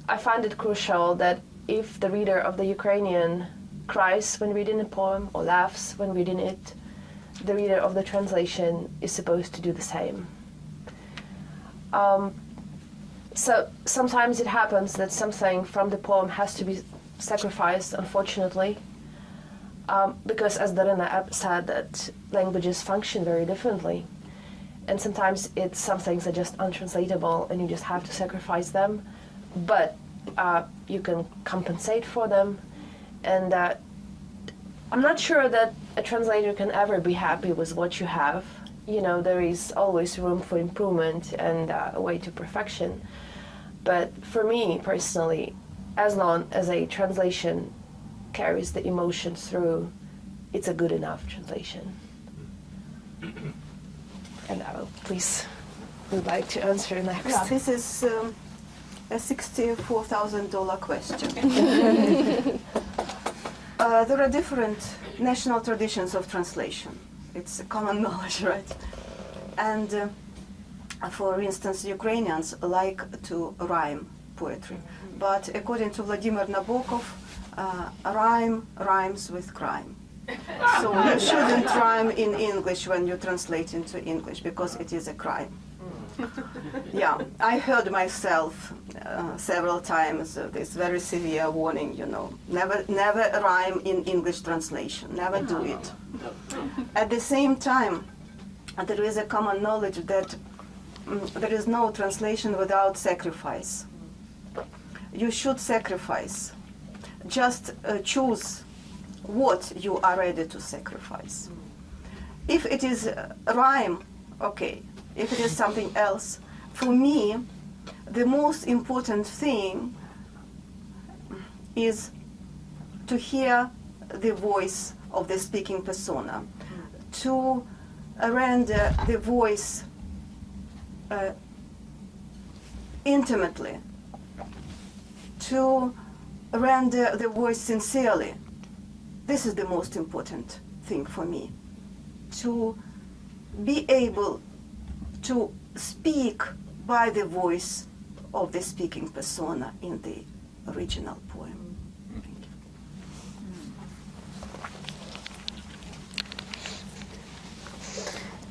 I find it crucial that if the reader of the Ukrainian cries when reading a poem or laughs when reading it, the reader of the translation is supposed to do the same. So sometimes it happens that something from the poem has to be sacrificed, unfortunately, because, as Daryna said, that languages function very differently. And sometimes some things are just untranslatable and you just have to sacrifice them, but you can compensate for them. And I'm not sure that a translator can ever be happy with what you have. You know, there is always room for improvement and a way to perfection. But for me personally, as long as a translation carries the emotions through, it's a good enough translation. And I will please would like to answer next. Yeah, this is a $64,000 question. There are different national traditions of translation. It's common knowledge, right? And for instance, Ukrainians like to rhyme poetry. But according to Vladimir Nabokov, rhyme rhymes with crime. So you shouldn't rhyme in English when you translate into English, because it is a crime. Yeah, I heard myself several times this very severe warning, you know, never rhyme in English translation, never do it. At the same time, there is a common knowledge that there is no translation without sacrifice. You should sacrifice. Just choose what you are ready to sacrifice. If it is rhyme, okay. If it is something else, for me, the most important thing is to hear the voice of the speaking persona, to render the voice intimately, to render the voice sincerely. This is the most important thing for me, to be able to speak by the voice of the speaking persona in the original poem.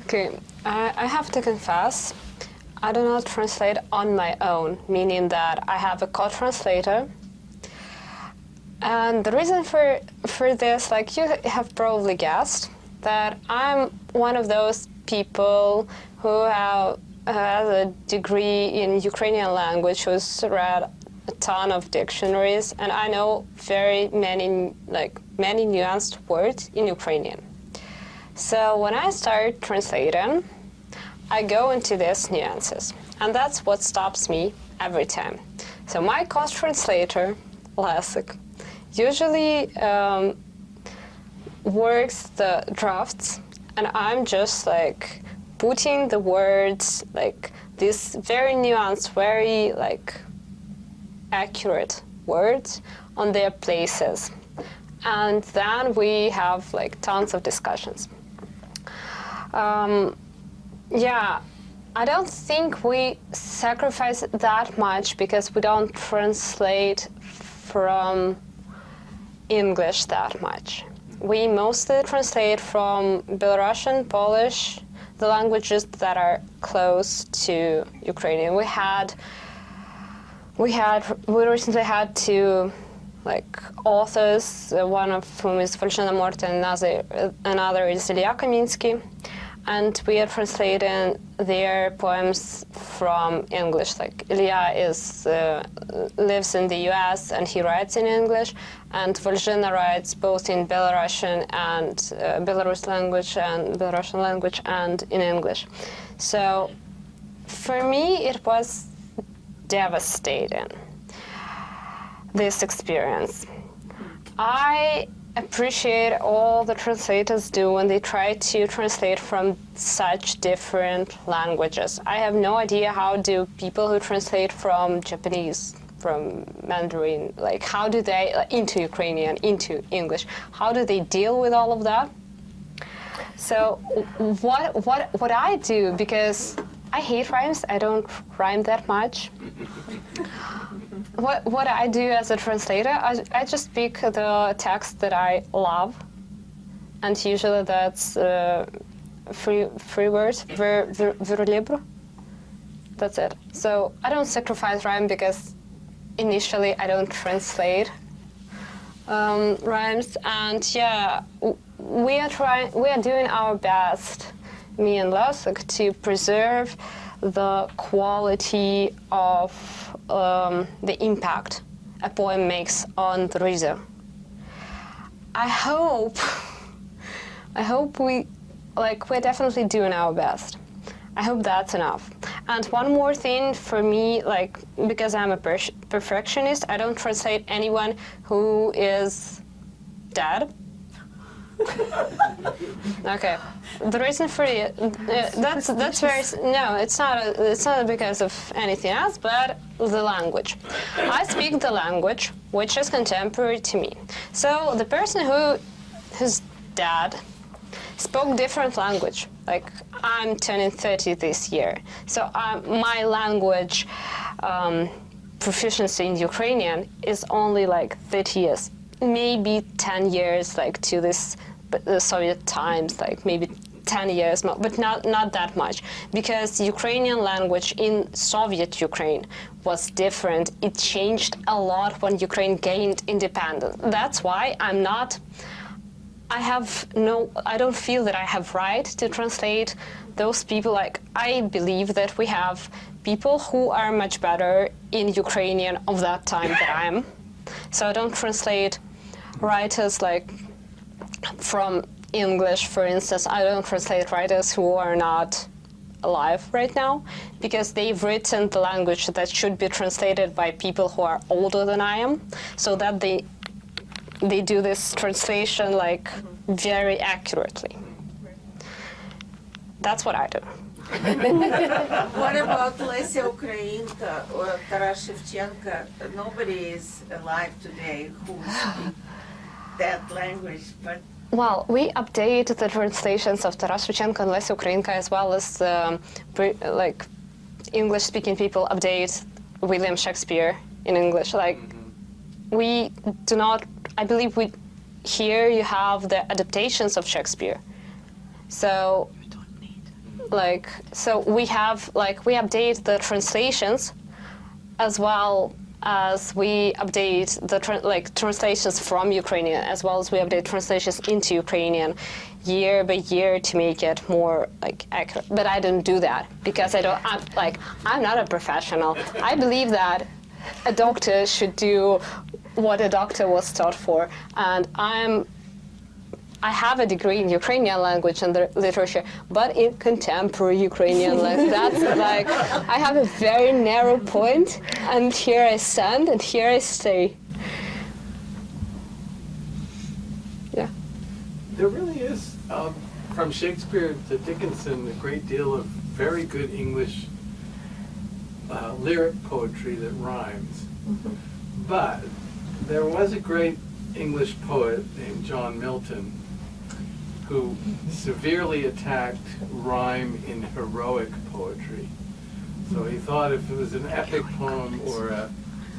Okay, I have to confess, I do not translate on my own, meaning that I have a co-translator. And the reason for this, like you have probably guessed, that I'm one of those people who has a degree in Ukrainian language, who's read a ton of dictionaries, and I know many nuanced words in Ukrainian. So when I start translating, I go into these nuances, and that's what stops me every time. So my co-translator, Leszek, usually works the drafts, and I'm just like putting the words, like these very nuanced, very like accurate words on their places. And then we have like tons of discussions. Yeah, I don't think we sacrifice that much because we don't translate from English that much. We mostly translate from Belarusian, Polish, the languages that are close to Ukrainian. We recently had two like authors, one of whom is Fulbright and another is Ilya Kaminsky, and we are translating their poems from English. Like Ilya lives in the US and he writes in English, and Volzhina writes both in Belarusian and Belarus language and Belarusian language and in English. So for me it was devastating, this experience. I appreciate all the translators do when they try to translate from such different languages. I have no idea how do people who translate from Japanese, from Mandarin, like how do they, into Ukrainian, into English, how do they deal with all of that? So what I do, because I hate rhymes, I don't rhyme that much. what I do as a translator, I just pick the text that I love, and usually that's free words, ver libre. That's it. So I don't sacrifice rhyme because initially I don't translate rhymes, and yeah, we are doing our best, me and Leszek, to preserve the quality of the impact a poem makes on the reader. I hope we're definitely doing our best. I hope that's enough. And one more thing for me, because I'm a perfectionist, I don't translate anyone who is dead. Okay. The reason for it, that's very, no, it's not because of anything else, but the language. I speak the language which is contemporary to me. So the person who's dead spoke different language. Like, I'm turning 30 this year, so my language proficiency in Ukrainian is only 30 years, maybe 10 years, to this the Soviet times, maybe 10 years more, but not that much, because Ukrainian language in Soviet Ukraine was different. It changed a lot when Ukraine gained independence. That's why I don't feel that I have right to translate those people. I believe that we have people who are much better in Ukrainian of that time than I am. So I don't translate writers from English, for instance. I don't translate writers who are not alive right now, because they've written the language that should be translated by people who are older than I am, so that they do this translation very accurately. That's what I do. What about Lesya Ukrainka or Taras Shevchenko? Nobody is alive today who speaks that language, but... Well, we update the translations of Taras Shevchenko and Lesya Ukrainka, as well as English-speaking people update William Shakespeare in English. We do not, I believe here you have the adaptations of Shakespeare. So, we have, we update the translations as well as we update the translations from Ukrainian, as well as we update translations into Ukrainian year by year to make it more accurate. But I don't do that because I'm not a professional. I believe that a doctor should do what a doctor was taught for, and I have a degree in Ukrainian language and literature, but in contemporary Ukrainian language. That's I have a very narrow point, and here I stand and here I stay. Yeah. There really is, from Shakespeare to Dickinson, a great deal of very good English lyric poetry that rhymes. Mm-hmm. But there was a great English poet named John Milton who severely attacked rhyme in heroic poetry. So he thought if it was an epic poem or a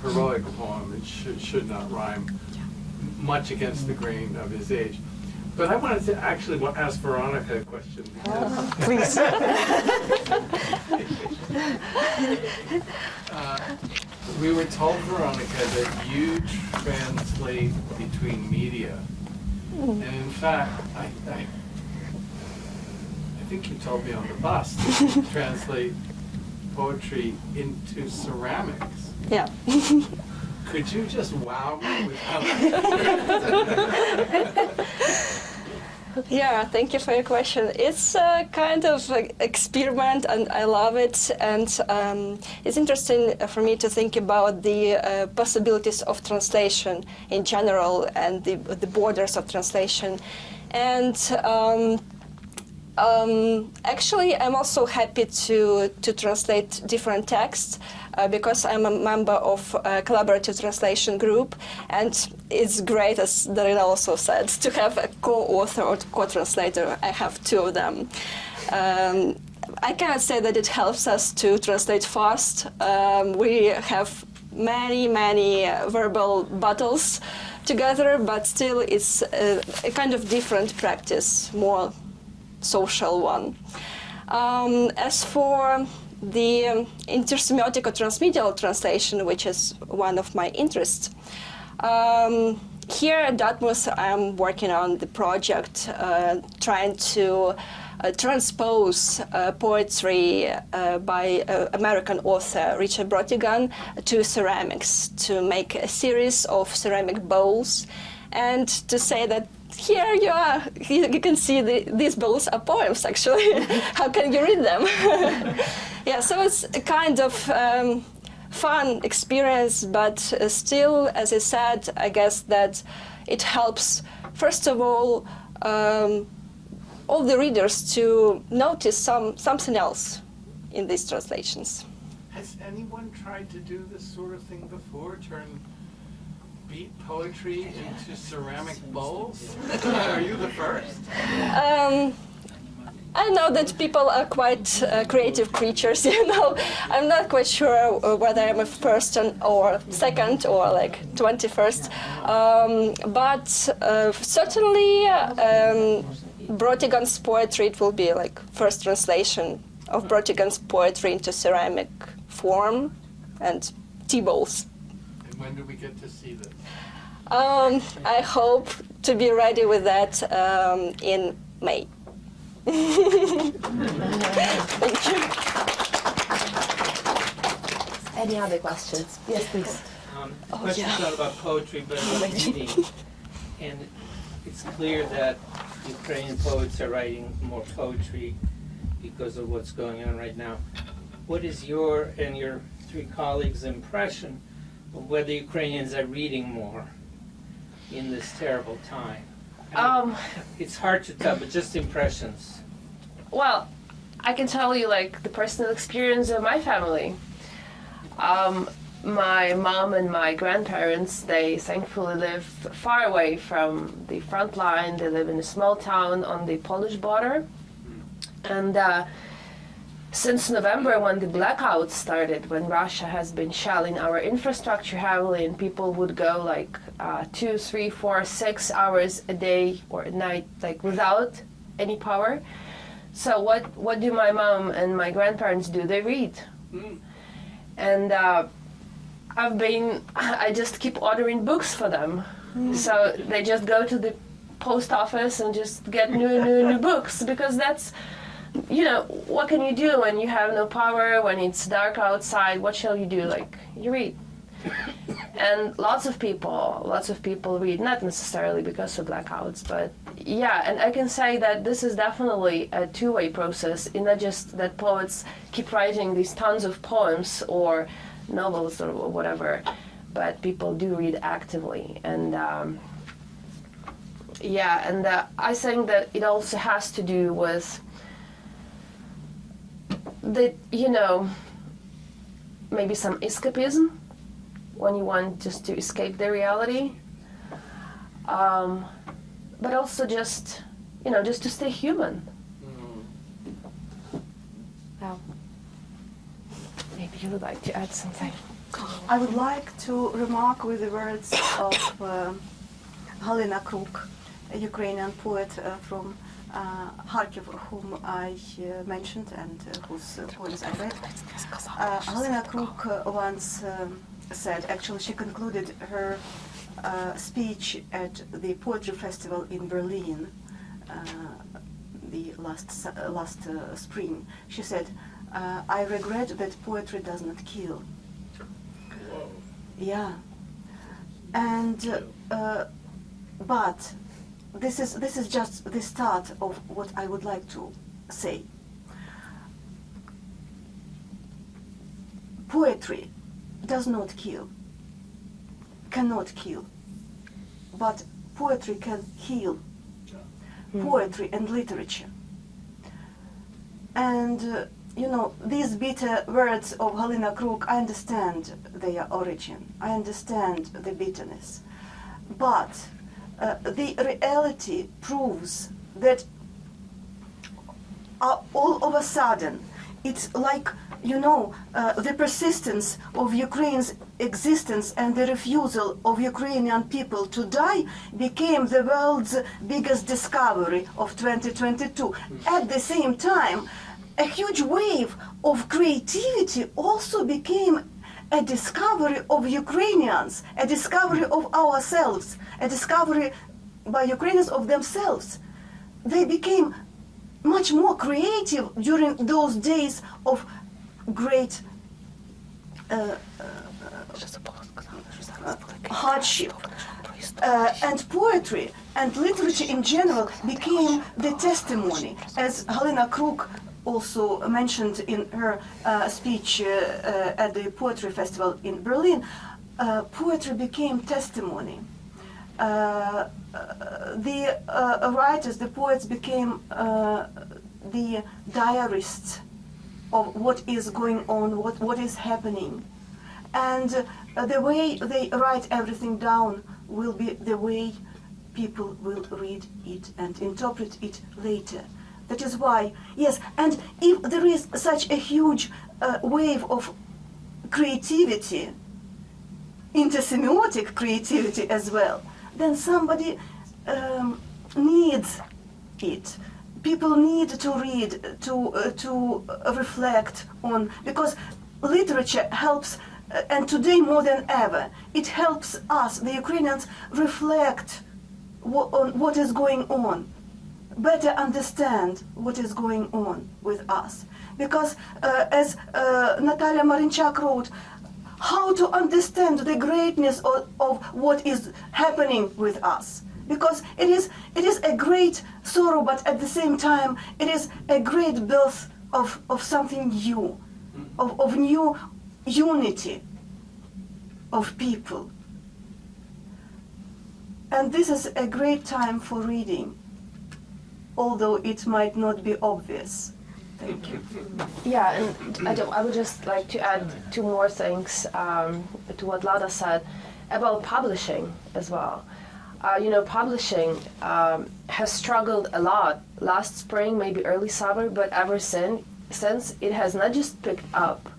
heroic poem, it should not rhyme, much against the grain of his age. But I wanted to actually ask Veronika a question. Please. We were told, Veronika, that you translate between media. And in fact, I think you told me on the bus that you translate poetry into ceramics. Yeah. Could you just wow me with how Yeah, thank you for your question. It's a kind of experiment, and I love it. And it's interesting for me to think about the possibilities of translation in general and the borders of translation. And actually, I'm also happy to translate different texts because I'm a member of a collaborative translation group, and it's great, as Daryna also said, to have a co-author or co-translator. I have two of them. I cannot say that it helps us to translate fast. We have many verbal battles together, but still it's a kind of different practice, more social one. As for the intersemiotic or transmedial translation, which is one of my interests, here at Dartmouth I'm working on the project trying to transpose poetry by American author Richard Brautigan to ceramics, to make a series of ceramic bowls, and to say that here you are, you can see these bowls are poems actually. How can you read them? Yeah, so it's a kind of fun experience, but still, as I said, I guess that it helps, first of all the readers to notice something else in these translations. Has anyone tried to do this sort of thing before? Turn beat poetry into ceramic bowls? Are you the first? I know that people are quite creative creatures, you know. I'm not quite sure whether I'm a first or second or like 21st. But certainly Brautigan's poetry, it will be like first translation of Brautigan's poetry into ceramic form and tea bowls. And when do we get to see this? I hope to be ready with that in May. Thank you. Any other questions? Yes, please. The question's not about poetry, but about reading. And it's clear that Ukrainian poets are writing more poetry because of what's going on right now. What is your and your three colleagues' impression of whether Ukrainians are reading more in this terrible time? I mean, it's hard to tell, but just impressions. Well, I can tell you like the personal experience of my family. My mom and my grandparents, they thankfully live far away from the front line. They live in a small town on the Polish border. And since November, when the blackouts started, when Russia has been shelling our infrastructure heavily and people would go like 2, 3, 4, 6 hours a day or at night, like without any power. So what do my mom and my grandparents do? They read. And I just keep ordering books for them. So they just go to the post office and just get new books, because that's, you know, what can you do when you have no power, when it's dark outside? What shall you do? Like, you read. And lots of people read, not necessarily because of blackouts, but yeah, and I can say that this is definitely a two-way process, in not just that poets keep writing these tons of poems or novels or whatever, but people do read actively. And I think that it also has to do with the, you know, maybe some escapism, when you want just to escape the reality, but also just, you know, just to stay human. Well, maybe you would like to add something. I would like to remark with the words of Halina Kruk, a Ukrainian poet from Kyiv, whom I mentioned and whose poems I read. Halina Kruk once said, actually she concluded her speech at the Poetry Festival in Berlin the last spring. She said, I regret that poetry does not kill. Whoa. Yeah. And but this is just the start of what I would like to say. Poetry does not kill, cannot kill, but poetry can heal. Poetry and literature. And you know, these bitter words of Halina Kruk, I understand their origin, I understand the bitterness, but the reality proves that all of a sudden, it's like, you know, the persistence of Ukraine's existence and the refusal of Ukrainian people to die became the world's biggest discovery of 2022. At the same time, a huge wave of creativity also became a discovery of Ukrainians, a discovery of ourselves, a discovery by Ukrainians of themselves. They became much more creative during those days of great hardship. And poetry and literature in general became the testimony. As Helena Krug also mentioned in her speech at the Poetry Festival in Berlin, poetry became testimony. The writers, the poets became the diarists of what is going on, what is happening. And the way they write everything down will be the way people will read it and interpret it later. That is why, yes, and if there is such a huge wave of creativity, intersemiotic creativity as well, then somebody needs it. People need to read, to reflect on, because literature helps, and today more than ever, it helps us, the Ukrainians, reflect on what is going on, better understand what is going on with us. Because as Natalia Marinchak wrote, how to understand the greatness of what is happening with us. Because it is a great sorrow, but at the same time, it is a great birth of something new, of new unity of people. And this is a great time for reading, although it might not be obvious. Thank you. Yeah, and I would just like to add two more things to what Lada said about publishing as well. Publishing has struggled a lot last spring, maybe early summer, but ever since it has not just picked up.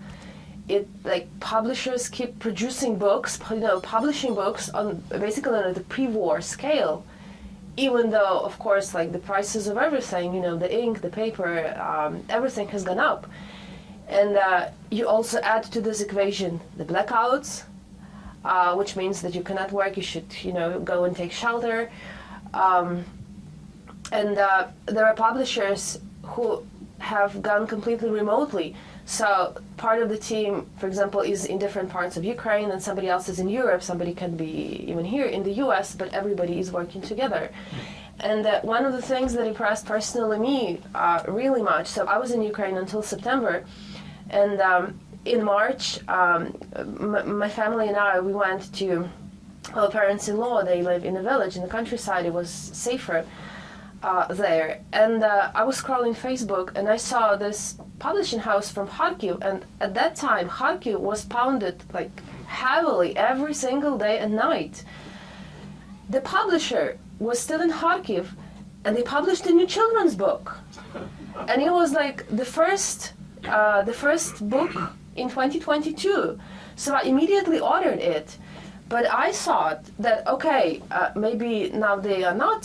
Publishers keep producing books, publishing books on basically on the pre-war scale, even though, of course, the prices of everything, the ink, the paper, everything has gone up. And you also add to this equation the blackouts, which means that you cannot work, you should, go and take shelter. And there are publishers who have gone completely remotely. So part of the team, for example, is in different parts of Ukraine, and somebody else is in Europe, somebody can be even here in the US, but everybody is working together. And one of the things that impressed personally me really much, so I was in Ukraine until September, and in March, my family and I, we went to our parents-in-law. They live in a village in the countryside. It was safer there. And I was scrolling Facebook, and I saw this publishing house from Kharkiv, and at that time, Kharkiv was pounded heavily every single day and night. The publisher was still in Kharkiv, and they published a new children's book. And it was the first book in 2022. So I immediately ordered it. But I thought that, okay, maybe now they are not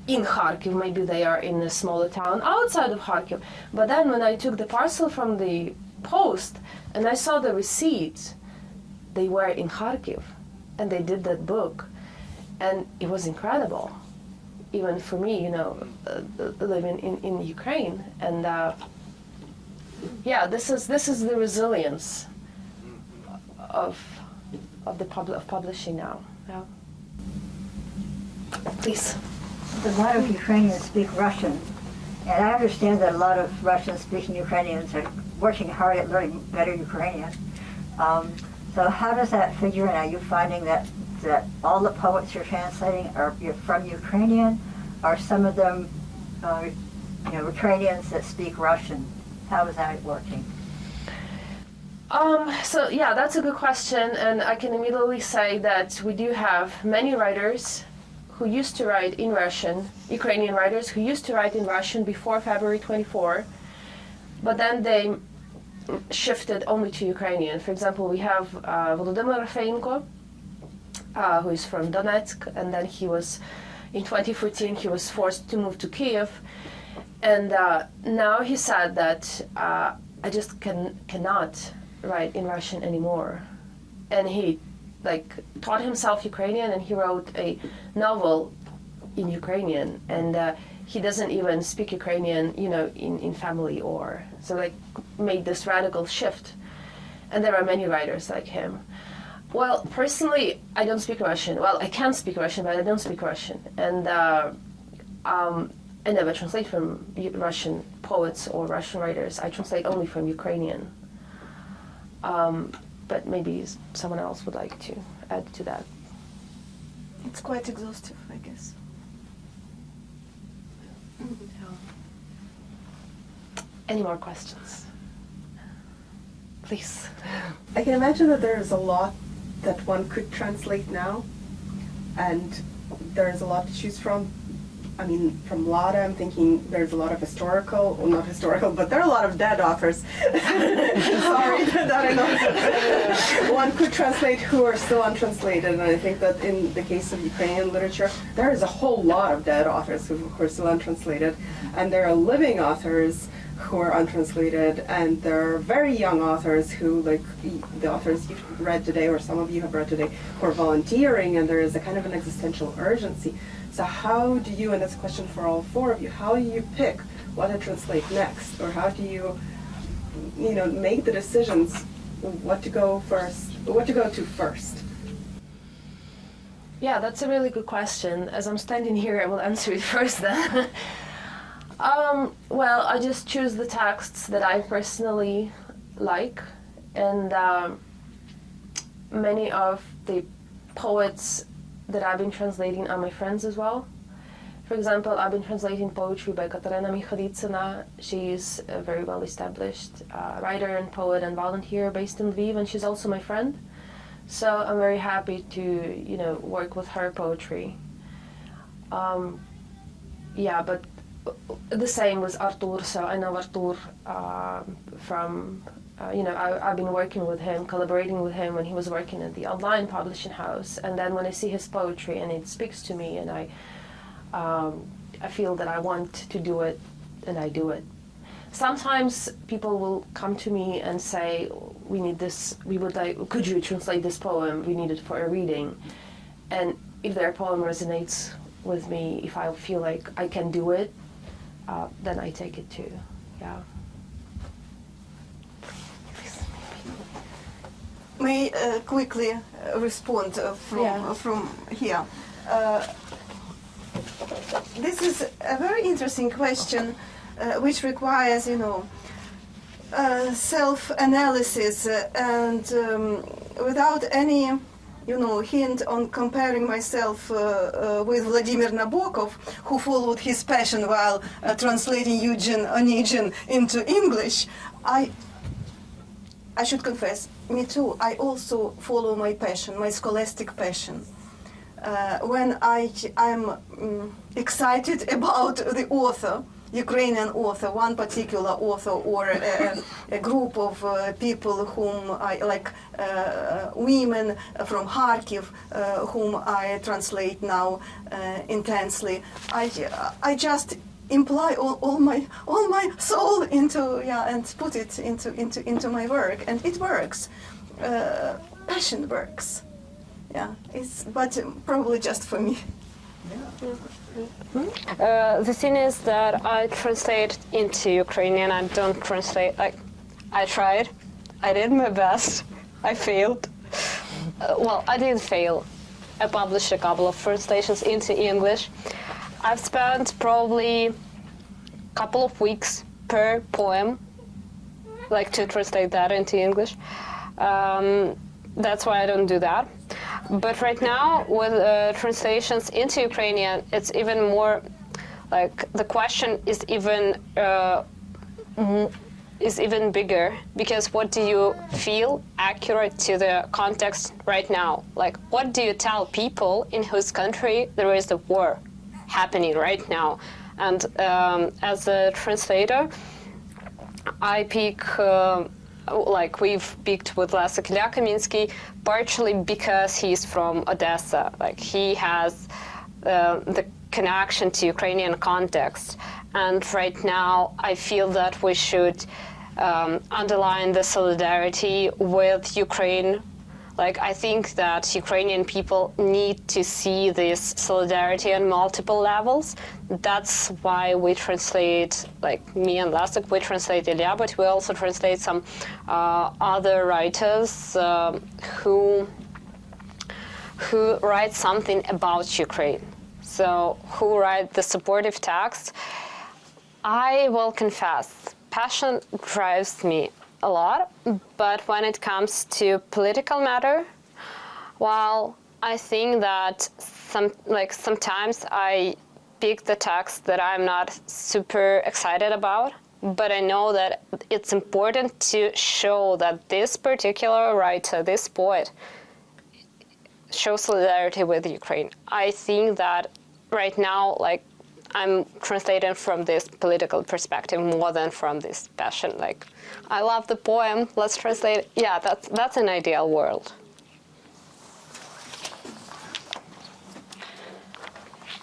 in Kharkiv, maybe they are in a smaller town outside of Kharkiv. But then when I took the parcel from the post and I saw the receipt, they were in Kharkiv and they did that book. And it was incredible, even for me, living in Ukraine. And this is the resilience of publishing now. Yeah. Please. A lot of Ukrainians speak Russian, and I understand that a lot of Russian-speaking Ukrainians are working hard at learning better Ukrainian. So how does that figure in? Are you finding that all the poets you're translating are from Ukrainian, or some of them, Ukrainians that speak Russian? How is that working? So yeah, that's a good question, and I can immediately say that we do have many writers who used to write in Russian, Ukrainian writers who used to write in Russian before February 24, but then they shifted only to Ukrainian. For example, we have Shevchenko, who is from Donetsk, and then in 2014 he was forced to move to Kyiv, and now he said that I just cannot write in Russian anymore, and he taught himself Ukrainian, and he wrote a novel in Ukrainian, and he doesn't even speak Ukrainian, in family so made this radical shift, and there are many writers like him. Well, personally, I don't speak Russian. Well, I can speak Russian, but I don't speak Russian, and I never translate from Russian poets or Russian writers. I translate only from Ukrainian. But maybe someone else would like to add to that. It's quite exhaustive, I guess. Any more questions? Please. I can imagine that there is a lot that one could translate now, and there's a lot to choose from. I mean, from Lada, I'm thinking there's a lot of historical, well, not historical, but there are a lot of dead authors. Sorry that I know. One could translate who are still untranslated, and I think that in the case of Ukrainian literature, there is a whole lot of dead authors who are still untranslated, and there are living authors who are untranslated, and there are very young authors who, like the authors you've read today, or some of you have read today, who are volunteering, and there is a kind of an existential urgency. So how do you, and that's a question for all four of you, how do you pick what to translate next? Or how do you, make the decisions what to go to first? Yeah, that's a really good question. As I'm standing here, I will answer it first then. Well, I just choose the texts that I personally like, and many of the poets that I've been translating are my friends as well. For example, I've been translating poetry by Daryna Gladun. She's a very well-established writer and poet and volunteer based in Lviv, and she's also my friend. So I'm very happy to, work with her poetry. But the same with Artur. So I know Artur from I've been working with him, collaborating with him when he was working at the online publishing house, and then when I see his poetry and it speaks to me, and I feel that I want to do it, and I do it. Sometimes people will come to me and say, we need this, could you translate this poem, we need it for a reading. And if their poem resonates with me, if I feel like I can do it, then I take it too, yeah. May I quickly respond from here. This is a very interesting question, which requires, self-analysis, and without any, hint on comparing myself with Vladimir Nabokov, who followed his passion while translating Eugen Onegin into English. I should confess, me too, I also follow my passion, my scholastic passion. When I'm excited about the author, Ukrainian author, one particular author, or a group of people whom I like, women from Kharkiv, whom I translate now intensely, I just imply all my soul into and put it into my work, and it works. Passion works. But probably just for me. The thing is that I translate into Ukrainian. I don't translate. I tried. I did my best. I failed. I didn't fail. I published a couple of translations into English. I've spent probably a couple of weeks per poem, to translate that into English. That's why I don't do that. But right now, with translations into Ukrainian, it's even more, the question is even bigger, because what do you feel accurate to the context right now? What do you tell people in whose country there is a war happening right now? And as a translator, I pick like we've picked with Leszek Kamiński, partially because he's from Odessa. Like he has the connection to Ukrainian context. And right now, I feel that we should underline the solidarity with Ukraine. Like, I think that Ukrainian people need to see this solidarity on multiple levels. That's why we translate, like me and Leszek, we translate Ilya, but we also translate some other writers who write something about Ukraine. So, who write the supportive text. I will confess, passion drives me a lot, but when it comes to political matter, well, I think that sometimes I pick the text that I'm not super excited about, but I know that it's important to show that this particular writer, this poet, shows solidarity with Ukraine. I think that right now, like, I'm translating from this political perspective more than from this passion. Like, I love the poem, let's translate it. Yeah, that's an ideal world.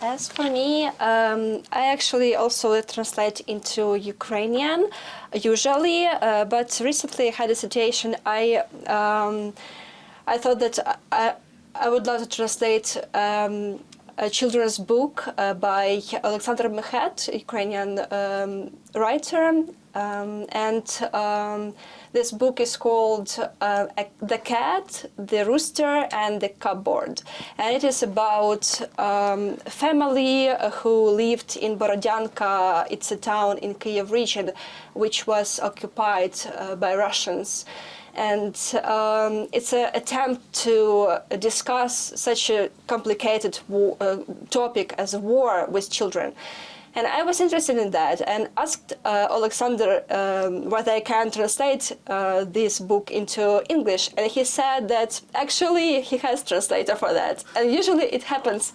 As for me, I actually also translate into Ukrainian, usually, but recently I had a situation. I thought that I would love to translate a children's book by Alexander Mechet, Ukrainian writer, and this book is called The Cat, the Rooster, and the Cupboard. And it is about family who lived in Borodyanka. It's a town in Kyiv region, which was occupied by Russians. And it's an attempt to discuss such a complicated topic as war with children. And I was interested in that and asked Alexander whether I can translate this book into English. And he said that actually he has a translator for that. And usually it happens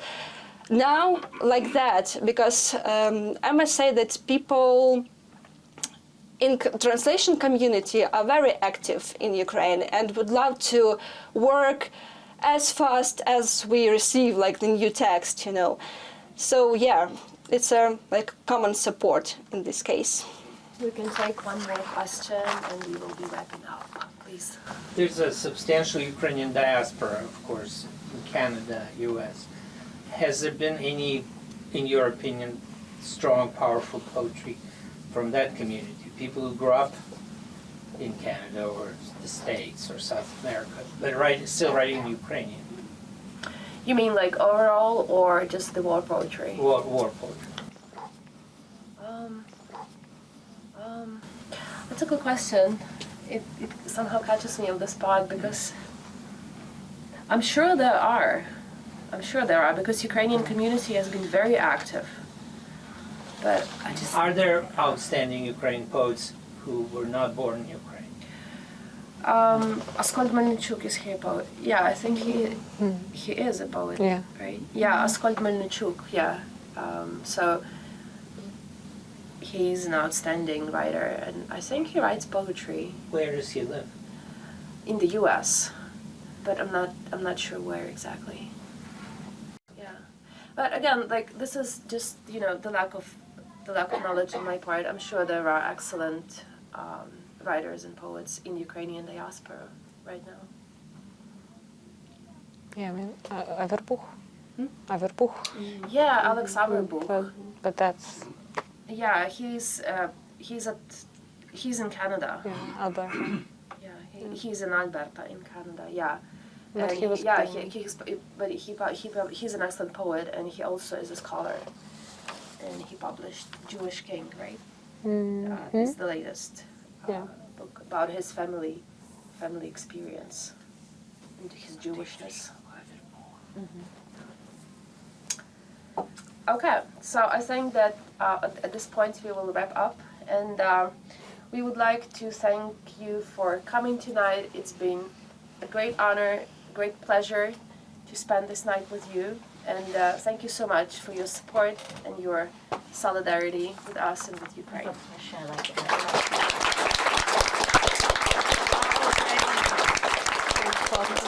now like that, because I must say that people in translation community are very active in Ukraine and would love to work as fast as we receive like the new text, you know. So yeah, it's a like common support in this case. We can take one more question and we will be wrapping up, please. There's a substantial Ukrainian diaspora, of course, in Canada, US. Has there been any, in your opinion, strong, powerful poetry from that community? People who grew up in Canada or the States or South America, but still writing in Ukrainian. You mean like overall or just the war poetry? War poetry. That's a good question. It somehow catches me on the spot because I'm sure there are. Because Ukrainian community has been very active. But I just... Are there outstanding Ukrainian poets who were not born in Ukraine? Askold Melnichuk, is he a poet? Yeah, I think he is a poet, Yeah. right? Yeah, Askold Melnichuk, yeah. So he's an outstanding writer, and I think he writes poetry. Where does he live? In the U.S., but I'm not sure where exactly. Yeah, but again, like this is just the lack of knowledge on my part. I'm sure there are excellent writers and poets in Ukrainian diaspora right now. Yeah, I mean, Averbuch. Averbuch. Yeah, Alex Averbuch. But that's... Yeah, he's in Canada. Yeah, Alberta. Yeah, he's in Alberta in Canada. Yeah. But And he was he's an excellent poet, and he also is a scholar. And he published Jewish King, right? It's the latest book about his family experience and his Jewishness. Okay, so I think that at this point we will wrap up, and we would like to thank you for coming tonight. It's been a great honor, great pleasure to spend this night with you, and thank you so much for your support and your solidarity with us and with Ukraine. welcome.